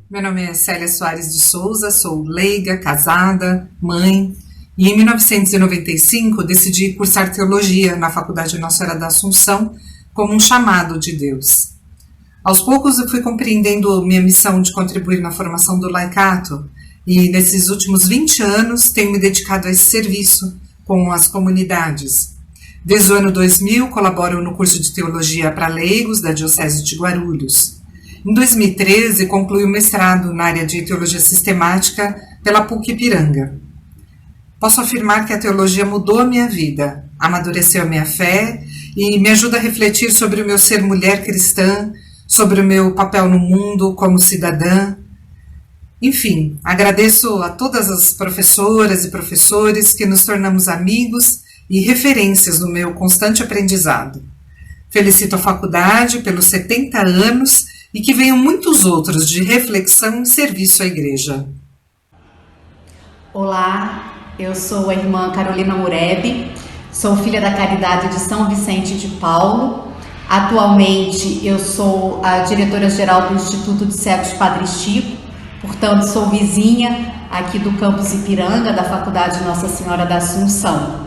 Meu nome é Célia Soares de Souza, sou leiga, casada, mãe, e em 1995 decidi cursar teologia na Faculdade Nossa Senhora da Assunção como um chamado de Deus. Aos poucos eu fui compreendendo minha missão de contribuir na formação do laicato e nesses últimos 20 anos tenho me dedicado a esse serviço com as comunidades. Desde o ano 2000 colaboro no curso de teologia para leigos da Diocese de Guarulhos. Em 2013, concluí o mestrado na área de teologia sistemática pela PUC Ipiranga. Posso afirmar que a teologia mudou a minha vida, amadureceu a minha fé e me ajuda a refletir sobre o meu ser mulher cristã, sobre o meu papel no mundo como cidadã. Enfim, agradeço a todas as professoras e professores que nos tornamos amigos e referências no meu constante aprendizado. Felicito a faculdade pelos 70 anos e que venham muitos outros de reflexão e serviço à igreja. Olá, eu sou a irmã Carolina Mureb, sou filha da Caridade de São Vicente de Paulo. Atualmente eu sou a diretora-geral do Instituto de Cegos Padre Chico, portanto sou vizinha aqui do campus Ipiranga, da Faculdade Nossa Senhora da Assunção.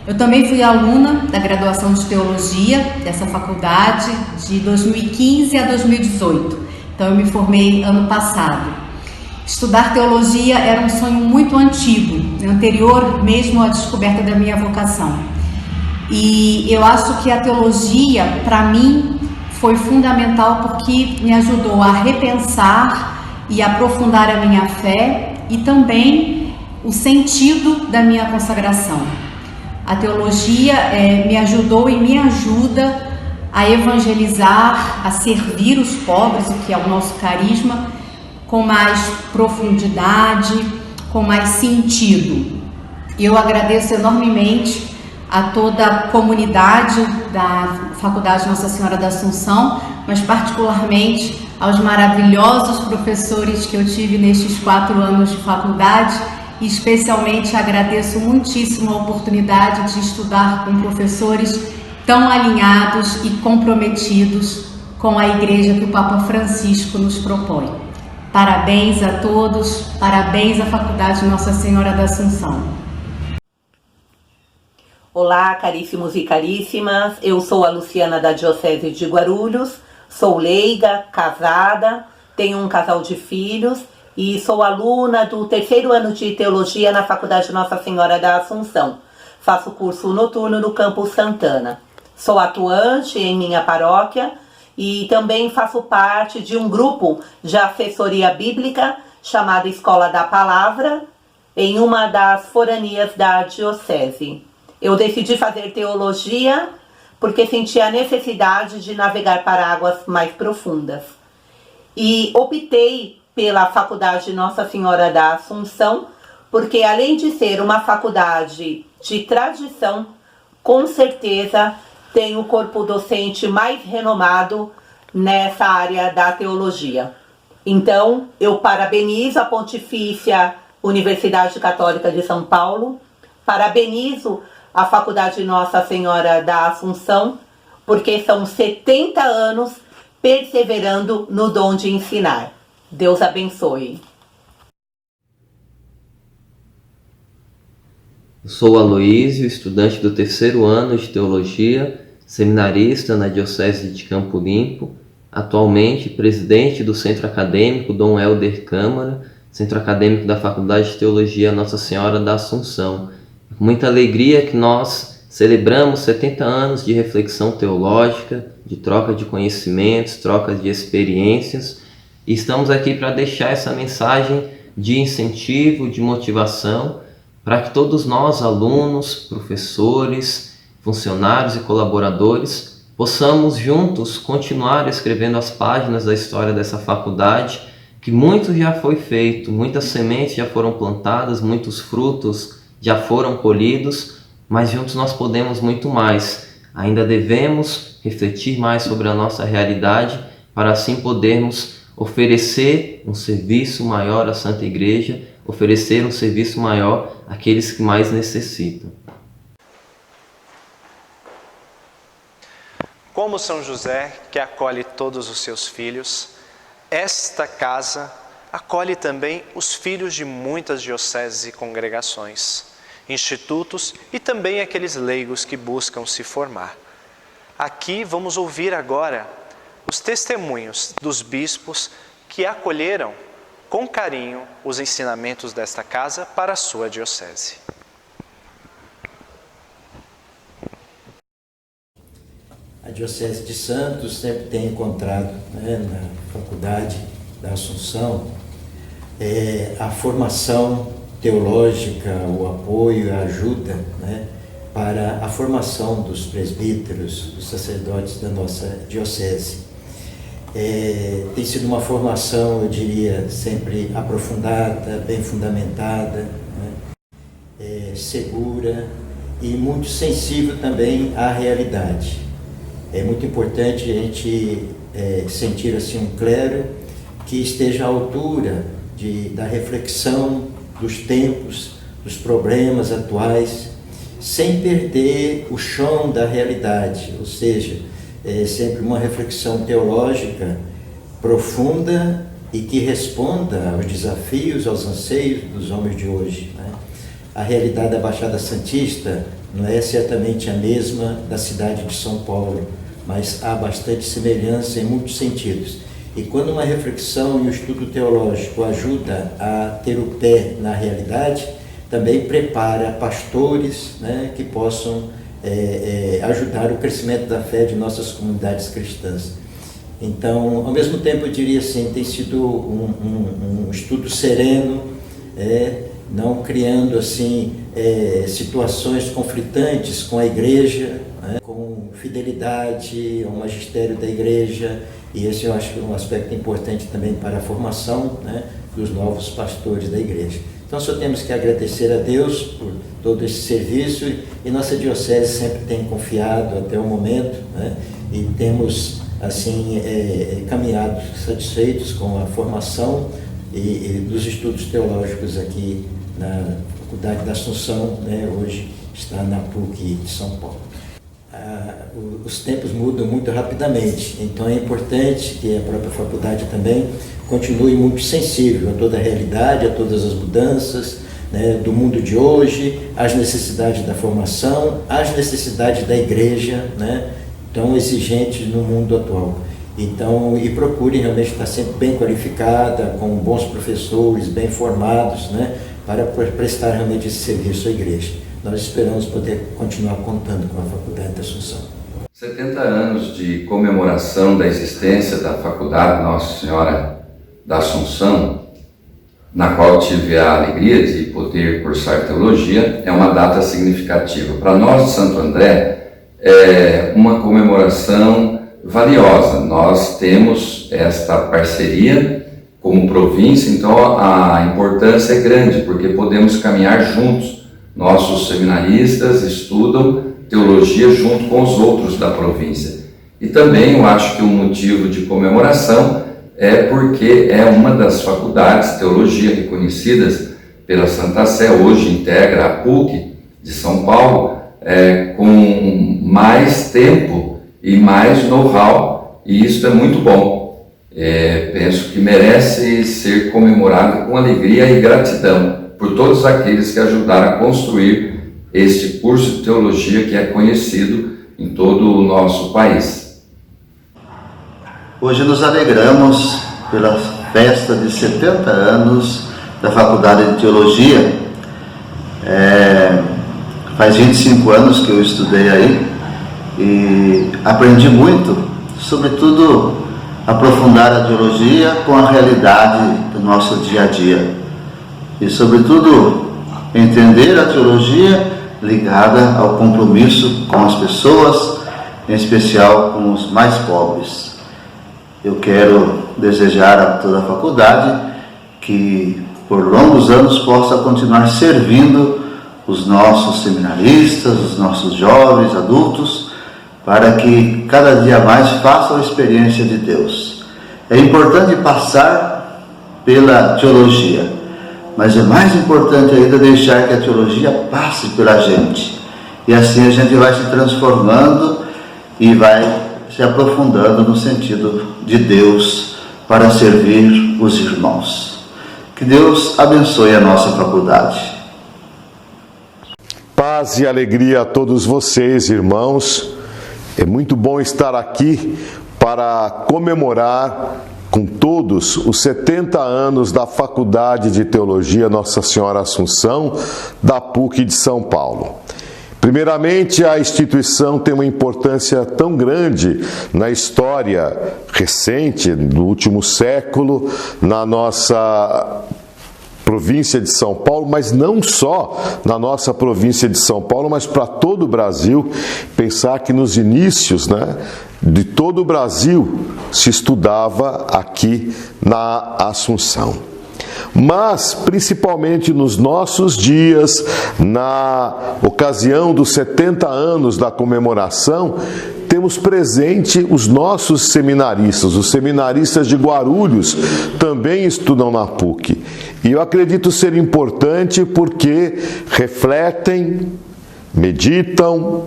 Eu também fui aluna da graduação de Teologia dessa faculdade de 2015 a 2018, então eu me formei ano passado. Estudar teologia era um sonho muito antigo, anterior mesmo à descoberta da minha vocação. E eu acho que a teologia, para mim, foi fundamental porque me ajudou a repensar e aprofundar a minha fé e também o sentido da minha consagração. A teologia me ajudou e me ajuda a evangelizar, a servir os pobres, o que é o nosso carisma, com mais profundidade, com mais sentido. Eu agradeço enormemente a toda a comunidade da Faculdade Nossa Senhora da Assunção, mas particularmente aos maravilhosos professores que eu tive nestes 4 anos de faculdade, e especialmente agradeço muitíssimo a oportunidade de estudar com professores tão alinhados e comprometidos com a Igreja que o Papa Francisco nos propõe. Parabéns a todos, parabéns à Faculdade Nossa Senhora da Assunção. Olá, caríssimos e caríssimas, eu sou a Luciana da Diocese de Guarulhos, sou leiga, casada, tenho um casal de filhos e sou aluna do 3º ano de Teologia na Faculdade Nossa Senhora da Assunção. Faço curso noturno no Campus Santana. Sou atuante em minha paróquia e também faço parte de um grupo de assessoria bíblica chamado Escola da Palavra, em uma das foranias da Diocese. Eu decidi fazer teologia porque senti a necessidade de navegar para águas mais profundas. E optei pela Faculdade Nossa Senhora da Assunção, porque além de ser uma faculdade de tradição, com certeza tem o corpo docente mais renomado nessa área da teologia. Então, eu parabenizo a Pontifícia Universidade Católica de São Paulo, parabenizo a Faculdade Nossa Senhora da Assunção, porque são 70 anos perseverando no dom de ensinar. Deus abençoe. Eu sou Aloísio, estudante do 3º ano de Teologia, seminarista na Diocese de Campo Limpo, atualmente presidente do Centro Acadêmico Dom Helder Câmara, Centro Acadêmico da Faculdade de Teologia Nossa Senhora da Assunção. Com muita alegria que nós celebramos 70 anos de reflexão teológica, de troca de conhecimentos, troca de experiências, e estamos aqui para deixar essa mensagem de incentivo, de motivação, para que todos nós, alunos, professores, funcionários e colaboradores, possamos juntos continuar escrevendo as páginas da história dessa faculdade, que muito já foi feito, muitas sementes já foram plantadas, muitos frutos já foram colhidos, mas juntos nós podemos muito mais. Ainda devemos refletir mais sobre a nossa realidade para assim podermos oferecer um serviço maior à Santa Igreja, oferecer um serviço maior àqueles que mais necessitam. Como São José, que acolhe todos os seus filhos, esta casa acolhe também os filhos de muitas dioceses e congregações, institutos e também aqueles leigos que buscam se formar. Aqui vamos ouvir agora os testemunhos dos bispos que acolheram com carinho os ensinamentos desta casa para a sua diocese. A Diocese de Santos sempre tem encontrado, na Faculdade da Assunção, a formação teológica, o apoio, a ajuda, para a formação dos presbíteros, dos sacerdotes da nossa Diocese. Tem sido uma formação, eu diria, sempre aprofundada, bem fundamentada, segura e muito sensível também à realidade. É muito importante a gente sentir assim, um clero que esteja à altura da reflexão dos tempos, dos problemas atuais, sem perder o chão da realidade, ou seja, sempre uma reflexão teológica profunda e que responda aos desafios, aos anseios dos homens de hoje, né? A realidade da Baixada Santista não é certamente a mesma da cidade de São Paulo, mas há bastante semelhança em muitos sentidos. E quando uma reflexão e um estudo teológico ajuda a ter o pé na realidade, também prepara pastores, né, que possam ajudar o crescimento da fé de nossas comunidades cristãs. Então, ao mesmo tempo, eu diria assim, tem sido um estudo sereno, não criando assim situações conflitantes com a igreja, né, com fidelidade ao magistério da igreja, e esse eu acho que é um aspecto importante também para a formação, né, dos novos pastores da igreja. Então só temos que agradecer a Deus por todo esse serviço, e nossa diocese sempre tem confiado até o momento, né, e temos assim caminhado satisfeitos com a formação e dos estudos teológicos aqui na Faculdade da Assunção, né, hoje está na PUC de São Paulo. Os tempos mudam muito rapidamente, então é importante que a própria faculdade também continue muito sensível a toda a realidade, a todas as mudanças, né, do mundo de hoje, às necessidades da formação, às necessidades da igreja, né, tão exigentes no mundo atual. Então, e procure realmente estar sempre bem qualificada, com bons professores, bem formados, né, para prestar realmente esse serviço à igreja. Nós esperamos poder continuar contando com a Faculdade da Assunção. 70 anos de comemoração da existência da Faculdade Nossa Senhora da Assunção, na qual eu tive a alegria de poder cursar teologia, é uma data significativa. Para nós de Santo André, é uma comemoração valiosa. Nós temos esta parceria como província, então a importância é grande, porque podemos caminhar juntos. Nossos seminaristas estudam teologia junto com os outros da província. E também eu acho que o motivo de comemoração é porque é uma das faculdades de teologia reconhecidas pela Santa Sé, hoje integra a PUC de São Paulo, com mais tempo e mais know-how, e isso é muito bom. Penso que merece ser comemorado com alegria e gratidão por todos aqueles que ajudaram a construir este curso de teologia que é conhecido em todo o nosso país. Hoje nos alegramos pela festa de 70 anos da Faculdade de Teologia. Faz 25 anos que eu estudei aí e aprendi muito, sobretudo aprofundar a teologia com a realidade do nosso dia a dia. E, sobretudo, entender a teologia ligada ao compromisso com as pessoas, em especial com os mais pobres. Eu quero desejar a toda a faculdade que, por longos anos, possa continuar servindo os nossos seminaristas, os nossos jovens, adultos, para que cada dia mais façam a experiência de Deus. É importante passar pela teologia, mas é mais importante ainda deixar que a teologia passe pela gente. E assim a gente vai se transformando e vai se aprofundando no sentido de Deus para servir os irmãos. Que Deus abençoe a nossa faculdade. Paz e alegria a todos vocês, irmãos. É muito bom estar aqui para comemorar com todos os 70 anos da Faculdade de Teologia Nossa Senhora Assunção, da PUC de São Paulo. Primeiramente, a instituição tem uma importância tão grande na história recente, do último século, na nossa província de São Paulo, mas não só na nossa província de São Paulo, mas para todo o Brasil. Pensar que nos inícios, de todo o Brasil se estudava aqui na Assunção. Mas, principalmente nos nossos dias, na ocasião dos 70 anos da comemoração, temos presente os nossos seminaristas. Os seminaristas de Guarulhos também estudam na PUC. E eu acredito ser importante porque refletem, meditam,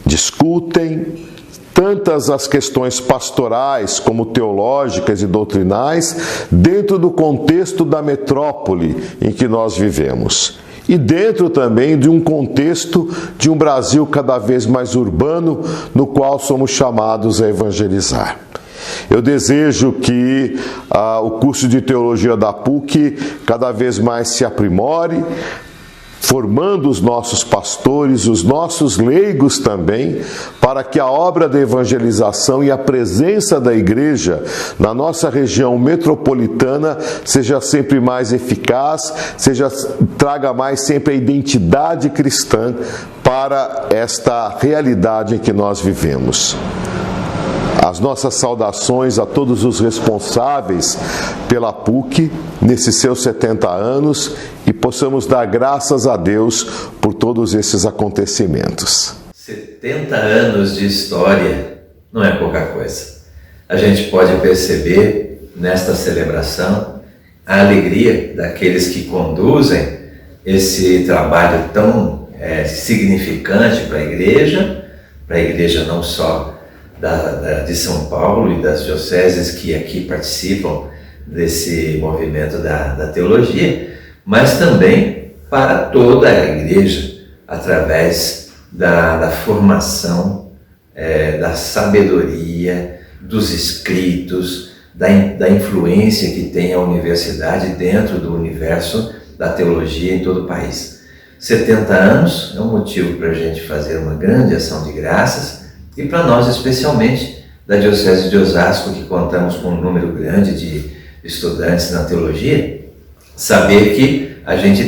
discutem, tantas as questões pastorais como teológicas e doutrinais, dentro do contexto da metrópole em que nós vivemos. E dentro também de um contexto de um Brasil cada vez mais urbano, no qual somos chamados a evangelizar. Eu desejo que o curso de teologia da PUC cada vez mais se aprimore, formando os nossos pastores, os nossos leigos também, para que a obra da evangelização e a presença da igreja na nossa região metropolitana seja sempre mais eficaz, traga mais sempre a identidade cristã para esta realidade em que nós vivemos. As nossas saudações a todos os responsáveis pela PUC nesses seus 70 anos e possamos dar graças a Deus por todos esses acontecimentos. 70 anos de história não é pouca coisa. A gente pode perceber nesta celebração a alegria daqueles que conduzem esse trabalho tão significante para a igreja não só de São Paulo e das dioceses que aqui participam desse movimento da teologia, mas também para toda a igreja, através da formação, da sabedoria, dos escritos, da influência que tem a universidade dentro do universo da teologia em todo o país. 70 anos é um motivo para a gente fazer uma grande ação de graças, e para nós especialmente da Diocese de Osasco, que contamos com um número grande de estudantes na teologia, saber que a gente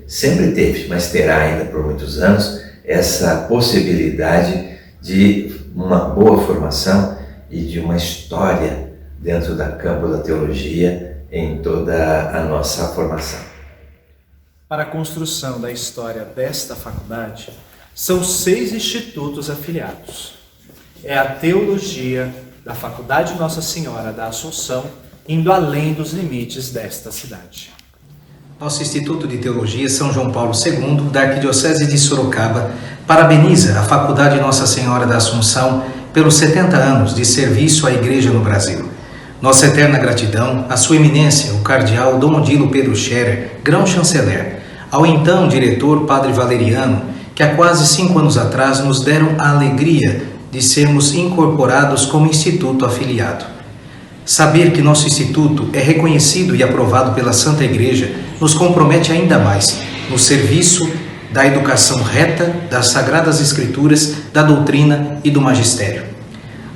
sempre teve, mas terá ainda por muitos anos, essa possibilidade de uma boa formação e de uma história dentro da campo da teologia em toda a nossa formação. Para a construção da história desta faculdade, são 6 institutos afiliados. É a teologia da Faculdade Nossa Senhora da Assunção, indo além dos limites desta cidade. Nosso Instituto de Teologia São João Paulo II, da Arquidiocese de Sorocaba, parabeniza a Faculdade Nossa Senhora da Assunção pelos 70 anos de serviço à Igreja no Brasil. Nossa eterna gratidão à Sua Eminência, o Cardeal Dom Odilo Pedro Scherer, Grão-Chanceler, ao então diretor Padre Valeriano, que há quase 5 anos atrás nos deram a alegria de sermos incorporados como instituto afiliado. Saber que nosso instituto é reconhecido e aprovado pela Santa Igreja nos compromete ainda mais no serviço da educação reta, das Sagradas Escrituras, da doutrina e do magistério.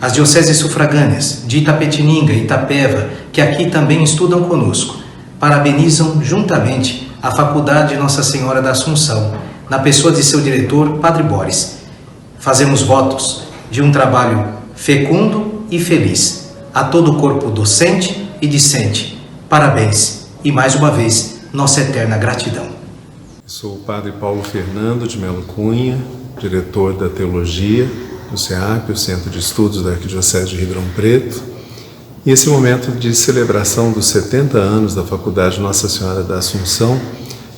As dioceses sufragâneas de Itapetininga e Itapeva, que aqui também estudam conosco, parabenizam juntamente a Faculdade Nossa Senhora da Assunção, na pessoa de seu diretor, Padre Boris. Fazemos votos de um trabalho fecundo e feliz. A todo o corpo docente e discente, parabéns e, mais uma vez, nossa eterna gratidão. Sou o Padre Paulo Fernando de Melo Cunha, diretor da Teologia do CEAP, o Centro de Estudos da Arquidiocese de Ribeirão Preto. E esse momento de celebração dos 70 anos da Faculdade Nossa Senhora da Assunção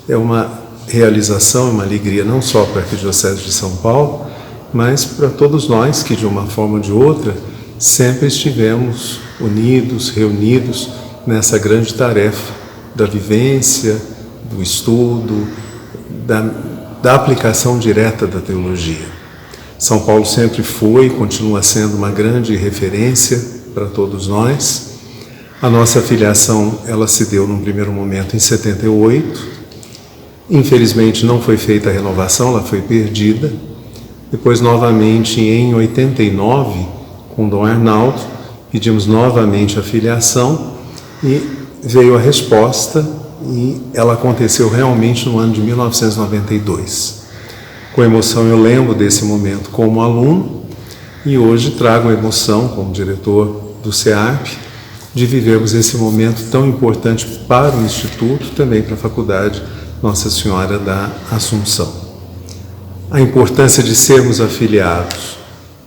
é uma realização, uma alegria não só para a Arquidiocese de São Paulo, mas para todos nós que, de uma forma ou de outra, sempre estivemos unidos, reunidos nessa grande tarefa da vivência, do estudo, da aplicação direta da teologia. São Paulo sempre foi e continua sendo uma grande referência para todos nós. A nossa filiação, ela se deu num primeiro momento em 78. Infelizmente não foi feita a renovação, ela foi perdida. Depois, novamente, em 89, com Dom Arnaldo, pedimos novamente a filiação e veio a resposta, e ela aconteceu realmente no ano de 1992. Com emoção eu lembro desse momento como aluno e hoje trago a emoção como diretor do CEAP de vivermos esse momento tão importante para o Instituto, também para a Faculdade Nossa Senhora da Assunção. A importância de sermos afiliados,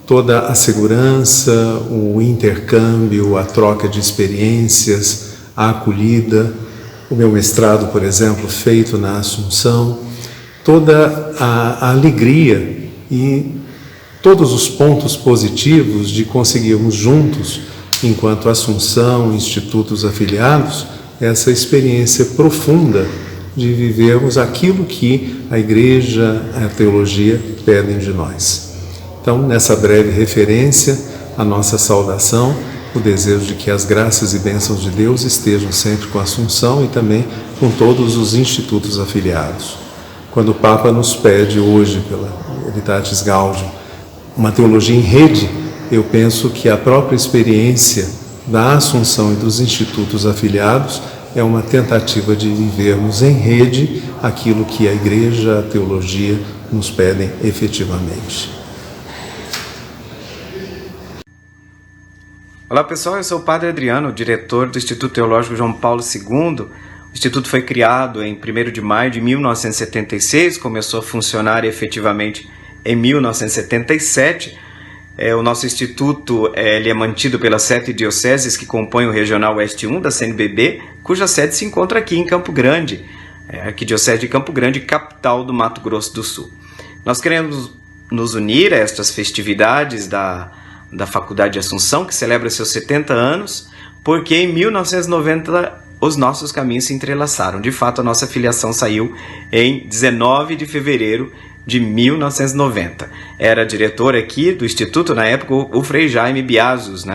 toda a segurança, o intercâmbio, a troca de experiências, a acolhida, o meu mestrado, por exemplo, feito na Assunção, toda a alegria e todos os pontos positivos de conseguirmos juntos, enquanto Assunção, institutos afiliados, essa experiência profunda de vivermos aquilo que a Igreja, a teologia pedem de nós. Então, nessa breve referência, a nossa saudação, o desejo de que as graças e bênçãos de Deus estejam sempre com a Assunção e também com todos os institutos afiliados. Quando o Papa nos pede hoje, pela Veritatis Gaudium, uma teologia em rede, eu penso que a própria experiência da Assunção e dos institutos afiliados é uma tentativa de vivermos em rede aquilo que a Igreja, a teologia nos pedem efetivamente. Olá pessoal, eu sou o Padre Adriano, diretor do Instituto Teológico João Paulo II. O Instituto foi criado em 1º de maio de 1976, começou a funcionar efetivamente em 1977. O nosso instituto ele é mantido pelas 7 dioceses que compõem o Regional Oeste 1 da CNBB, cuja sede se encontra aqui em Campo Grande, Arquidiocese de Campo Grande, capital do Mato Grosso do Sul. Nós queremos nos unir a estas festividades da Faculdade de Assunção, que celebra seus 70 anos, porque em 1990 os nossos caminhos se entrelaçaram. De fato, a nossa filiação saiu em 19 de fevereiro de 1990. Era diretor aqui do Instituto, na época, o Frei Jaime Biazos,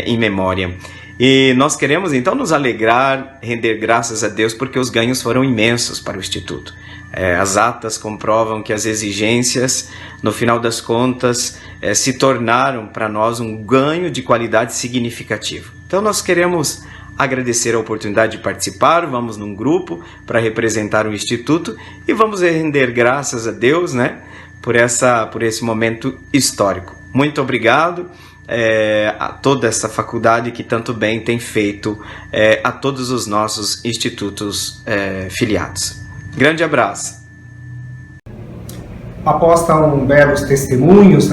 em memória. E nós queremos, então, nos alegrar, render graças a Deus, porque os ganhos foram imensos para o Instituto. As atas comprovam que as exigências, no final das contas, se tornaram para nós um ganho de qualidade significativo. Então, nós queremos agradecer a oportunidade de participar, vamos num grupo para representar o Instituto e vamos render graças a Deus, por esse momento histórico. Muito obrigado a toda essa faculdade que tanto bem tem feito a todos os nossos institutos filiados. Grande abraço. Após tão belos testemunhos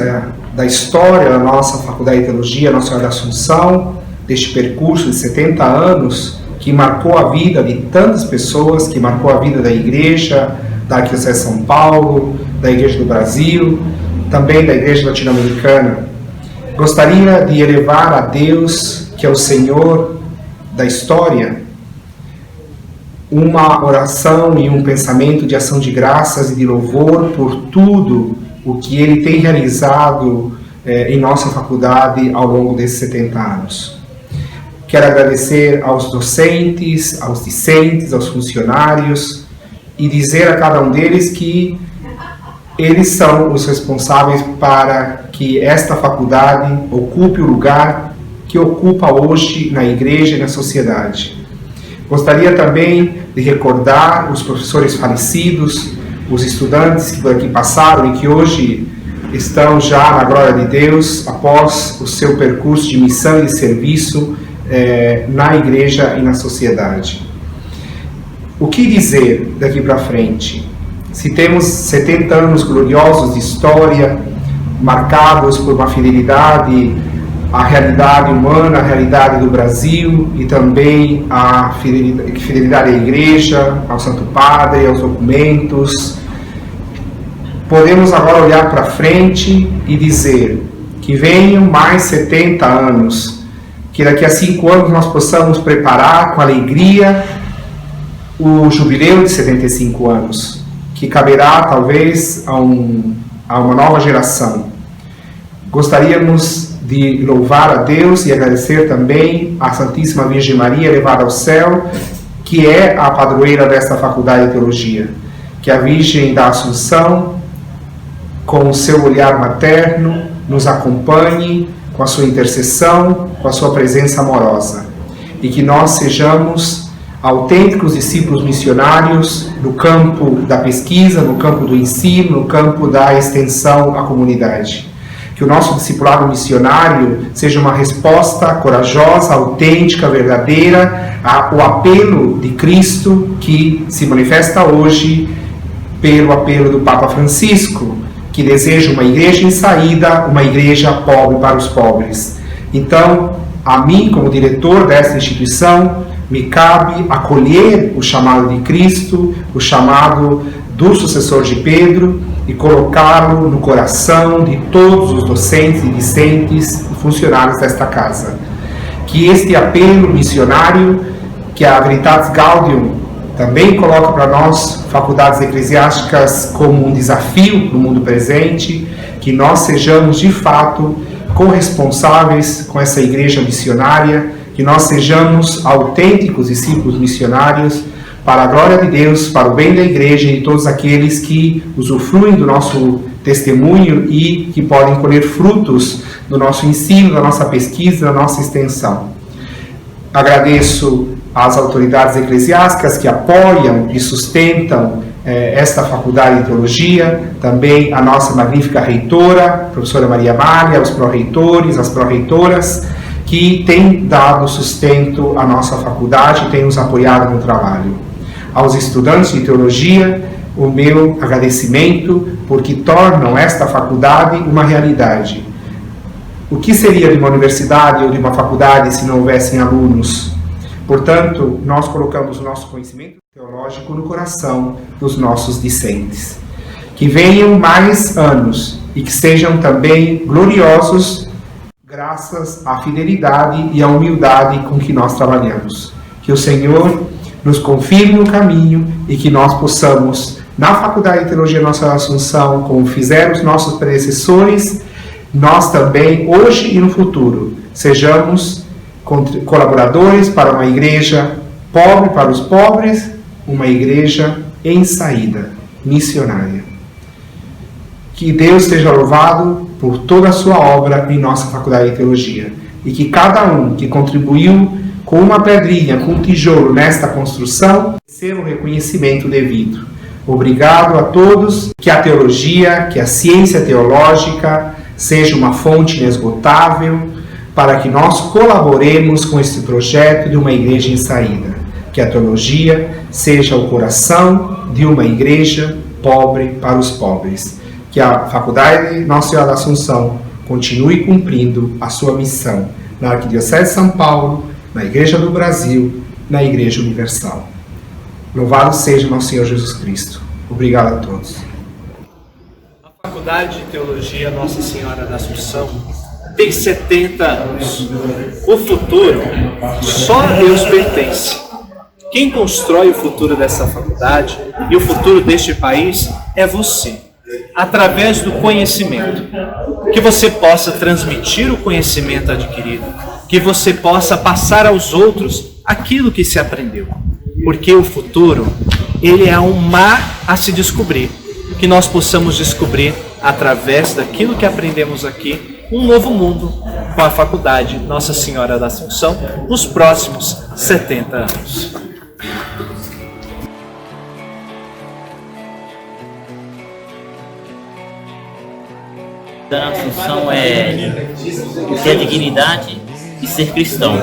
da história da nossa Faculdade de Teologia, Nossa Senhora da Assunção, deste percurso de 70 anos que marcou a vida de tantas pessoas, que marcou a vida da Igreja, da Arquidiocese de São Paulo, da Igreja do Brasil, também da Igreja Latino-Americana. Gostaria de elevar a Deus, que é o Senhor da história, uma oração e um pensamento de ação de graças e de louvor por tudo o que Ele tem realizado em nossa faculdade ao longo desses 70 anos. Quero agradecer aos docentes, aos discentes, aos funcionários e dizer a cada um deles que eles são os responsáveis para que esta faculdade ocupe o lugar que ocupa hoje na Igreja e na sociedade. Gostaria também de recordar os professores falecidos, os estudantes que por aqui passaram e que hoje estão já na glória de Deus após o seu percurso de missão e de serviço na Igreja e na sociedade. O que dizer daqui para frente? Se temos 70 anos gloriosos de história, marcados por uma fidelidade à realidade humana, à realidade do Brasil e também à fidelidade à Igreja, ao Santo Padre, aos documentos, podemos agora olhar para frente e dizer que venham mais 70 anos, que daqui a 5 anos nós possamos preparar com alegria o jubileu de 75 anos, que caberá talvez a uma nova geração. Gostaríamos de louvar a Deus e agradecer também à Santíssima Virgem Maria elevada ao céu, que é a padroeira desta Faculdade de Teologia. Que a Virgem da Assunção, com o seu olhar materno, nos acompanhe com a sua intercessão, com a sua presença amorosa. E que nós sejamos autênticos discípulos missionários no campo da pesquisa, no campo do ensino, no campo da extensão à comunidade. Que o nosso discipulado missionário seja uma resposta corajosa, autêntica, verdadeira ao apelo de Cristo que se manifesta hoje pelo apelo do Papa Francisco, que deseja uma igreja em saída, uma igreja pobre para os pobres. Então, a mim, como diretor desta instituição, me cabe acolher o chamado de Cristo, o chamado do sucessor de Pedro, e colocá-lo no coração de todos os docentes e discentes e funcionários desta casa. Que este apelo missionário que a Veritatis Gaudium também coloca para nós, faculdades eclesiásticas, como um desafio no mundo presente, que nós sejamos de fato corresponsáveis com essa igreja missionária, que nós sejamos autênticos discípulos missionários para a glória de Deus, para o bem da igreja e de todos aqueles que usufruem do nosso testemunho e que podem colher frutos do nosso ensino, da nossa pesquisa, da nossa extensão. Agradeço às autoridades eclesiásticas que apoiam e sustentam esta faculdade de teologia, também a nossa magnífica reitora, a professora Maria Amália, os pró-reitores, as pró-reitoras, que têm dado sustento à nossa faculdade e têm nos apoiado no trabalho. Aos estudantes de teologia, o meu agradecimento, porque tornam esta faculdade uma realidade. O que seria de uma universidade ou de uma faculdade se não houvessem alunos? Portanto, nós colocamos o nosso conhecimento teológico no coração dos nossos discentes. Que venham mais anos e que sejam também gloriosos graças à fidelidade e à humildade com que nós trabalhamos. Que o Senhor nos confirme no caminho e que nós possamos, na Faculdade de Teologia Nossa Senhora da Assunção, como fizeram os nossos predecessores, nós também, hoje e no futuro, sejamos colaboradores para uma igreja pobre para os pobres, uma igreja em saída, missionária. Que Deus seja louvado por toda a sua obra em nossa Faculdade de Teologia e que cada um que contribuiu com uma pedrinha, com um tijolo nesta construção, receba o reconhecimento devido. Obrigado a todos, que a teologia, que a ciência teológica seja uma fonte inesgotável para que nós colaboremos com este projeto de uma igreja em saída. Que a teologia seja o coração de uma igreja pobre para os pobres. Que a Faculdade Nossa Senhora da Assunção continue cumprindo a sua missão na Arquidiocese de São Paulo, na Igreja do Brasil, na Igreja Universal. Louvado seja nosso Senhor Jesus Cristo. Obrigado a todos. A Faculdade de Teologia Nossa Senhora da Assunção tem 70 anos. O futuro só a Deus pertence. Quem constrói o futuro dessa faculdade e o futuro deste país é você, através do conhecimento. Que você possa transmitir o conhecimento adquirido, que você possa passar aos outros aquilo que se aprendeu. Porque o futuro, ele é um mar a se descobrir. Que nós possamos descobrir, através daquilo que aprendemos aqui, um novo mundo com a Faculdade Nossa Senhora da Assunção nos próximos 70 anos. Da Assunção é ter dignidade e ser cristão.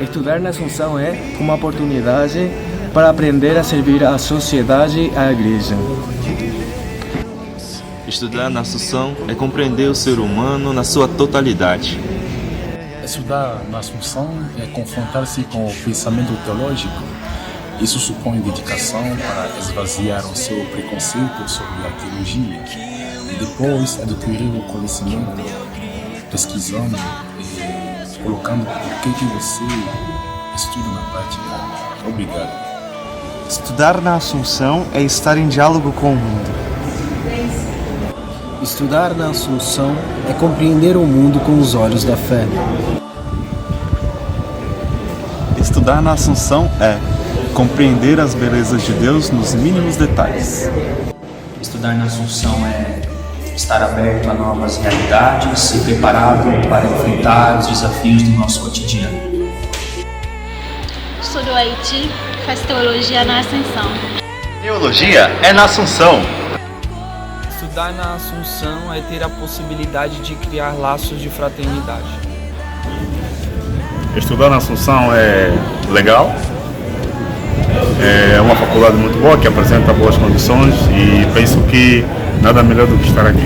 Estudar na Assunção é uma oportunidade para aprender a servir a sociedade e a igreja. Estudar na Assunção é compreender o ser humano na sua totalidade. Estudar na Assunção é confrontar-se com o pensamento teológico. Isso supõe dedicação para esvaziar o seu preconceito sobre a teologia e depois adquirir o conhecimento, pesquisando e colocando o que você estuda na prática. Obrigado. Estudar na Assunção é estar em diálogo com o mundo. Estudar na Assunção é compreender o mundo com os olhos da fé. Estudar na Assunção é compreender as belezas de Deus nos mínimos detalhes. Estudar na Assunção é estar aberto a novas realidades e preparado para enfrentar os desafios do nosso cotidiano. Sou do Haiti, faz teologia na Assunção. Teologia é na Assunção. Estudar na Assunção é ter a possibilidade de criar laços de fraternidade. Estudar na Assunção é legal, é uma faculdade muito boa que apresenta boas condições e penso que nada melhor do que estar aqui.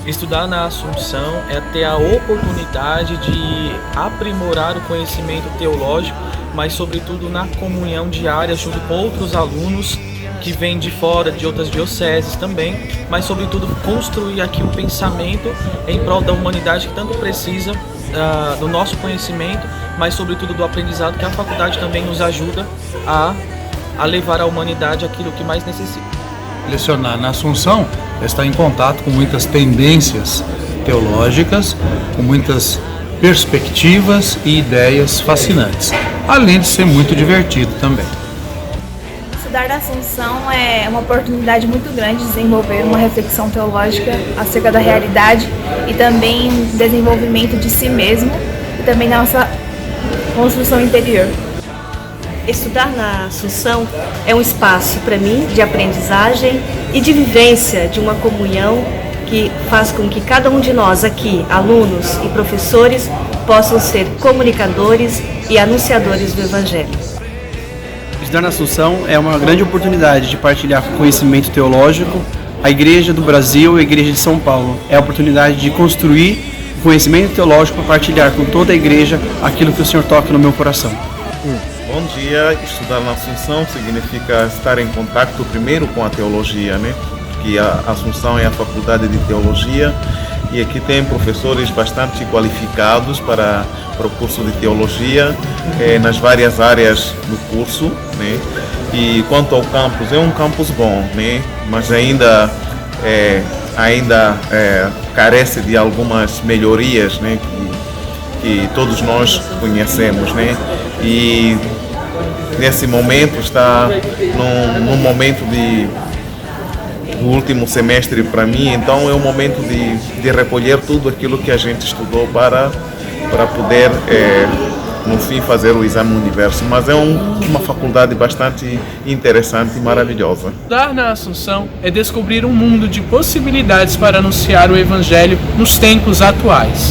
Estudar na Assunção é ter a oportunidade de aprimorar o conhecimento teológico, mas sobretudo na comunhão diária junto com outros alunos que vêm de fora, de outras dioceses também, mas sobretudo construir aqui um pensamento em prol da humanidade que tanto precisa do nosso conhecimento, mas sobretudo do aprendizado, que a faculdade também nos ajuda a levar à humanidade aquilo que mais necessita. Lecionar na Assunção é estar em contato com muitas tendências teológicas, com muitas perspectivas e ideias fascinantes, além de ser muito divertido também. Estudar na Assunção é uma oportunidade muito grande de desenvolver uma reflexão teológica acerca da realidade e também desenvolvimento de si mesmo e também da nossa construção interior. Estudar na Assunção é um espaço para mim de aprendizagem e de vivência de uma comunhão que faz com que cada um de nós aqui, alunos e professores, possam ser comunicadores e anunciadores do Evangelho. Estudar na Assunção é uma grande oportunidade de partilhar conhecimento teológico, a Igreja do Brasil e a Igreja de São Paulo. É a oportunidade de construir o conhecimento teológico para partilhar com toda a Igreja aquilo que o Senhor toca no meu coração. Bom dia, estudar na Assunção significa estar em contato primeiro com a teologia, né? Porque a Assunção é a faculdade de teologia e aqui tem professores bastante qualificados para o curso de teologia nas várias áreas do curso, né? E quanto ao campus, é um campus bom, né? Mas ainda carece de algumas melhorias, né? Que todos nós conhecemos, né? E nesse momento está num momento do último semestre para mim, então é o momento de recolher tudo aquilo que a gente estudou para poder no fim fazer o exame universo, mas é uma faculdade bastante interessante e maravilhosa. Estudar na Assunção é descobrir um mundo de possibilidades para anunciar o Evangelho nos tempos atuais.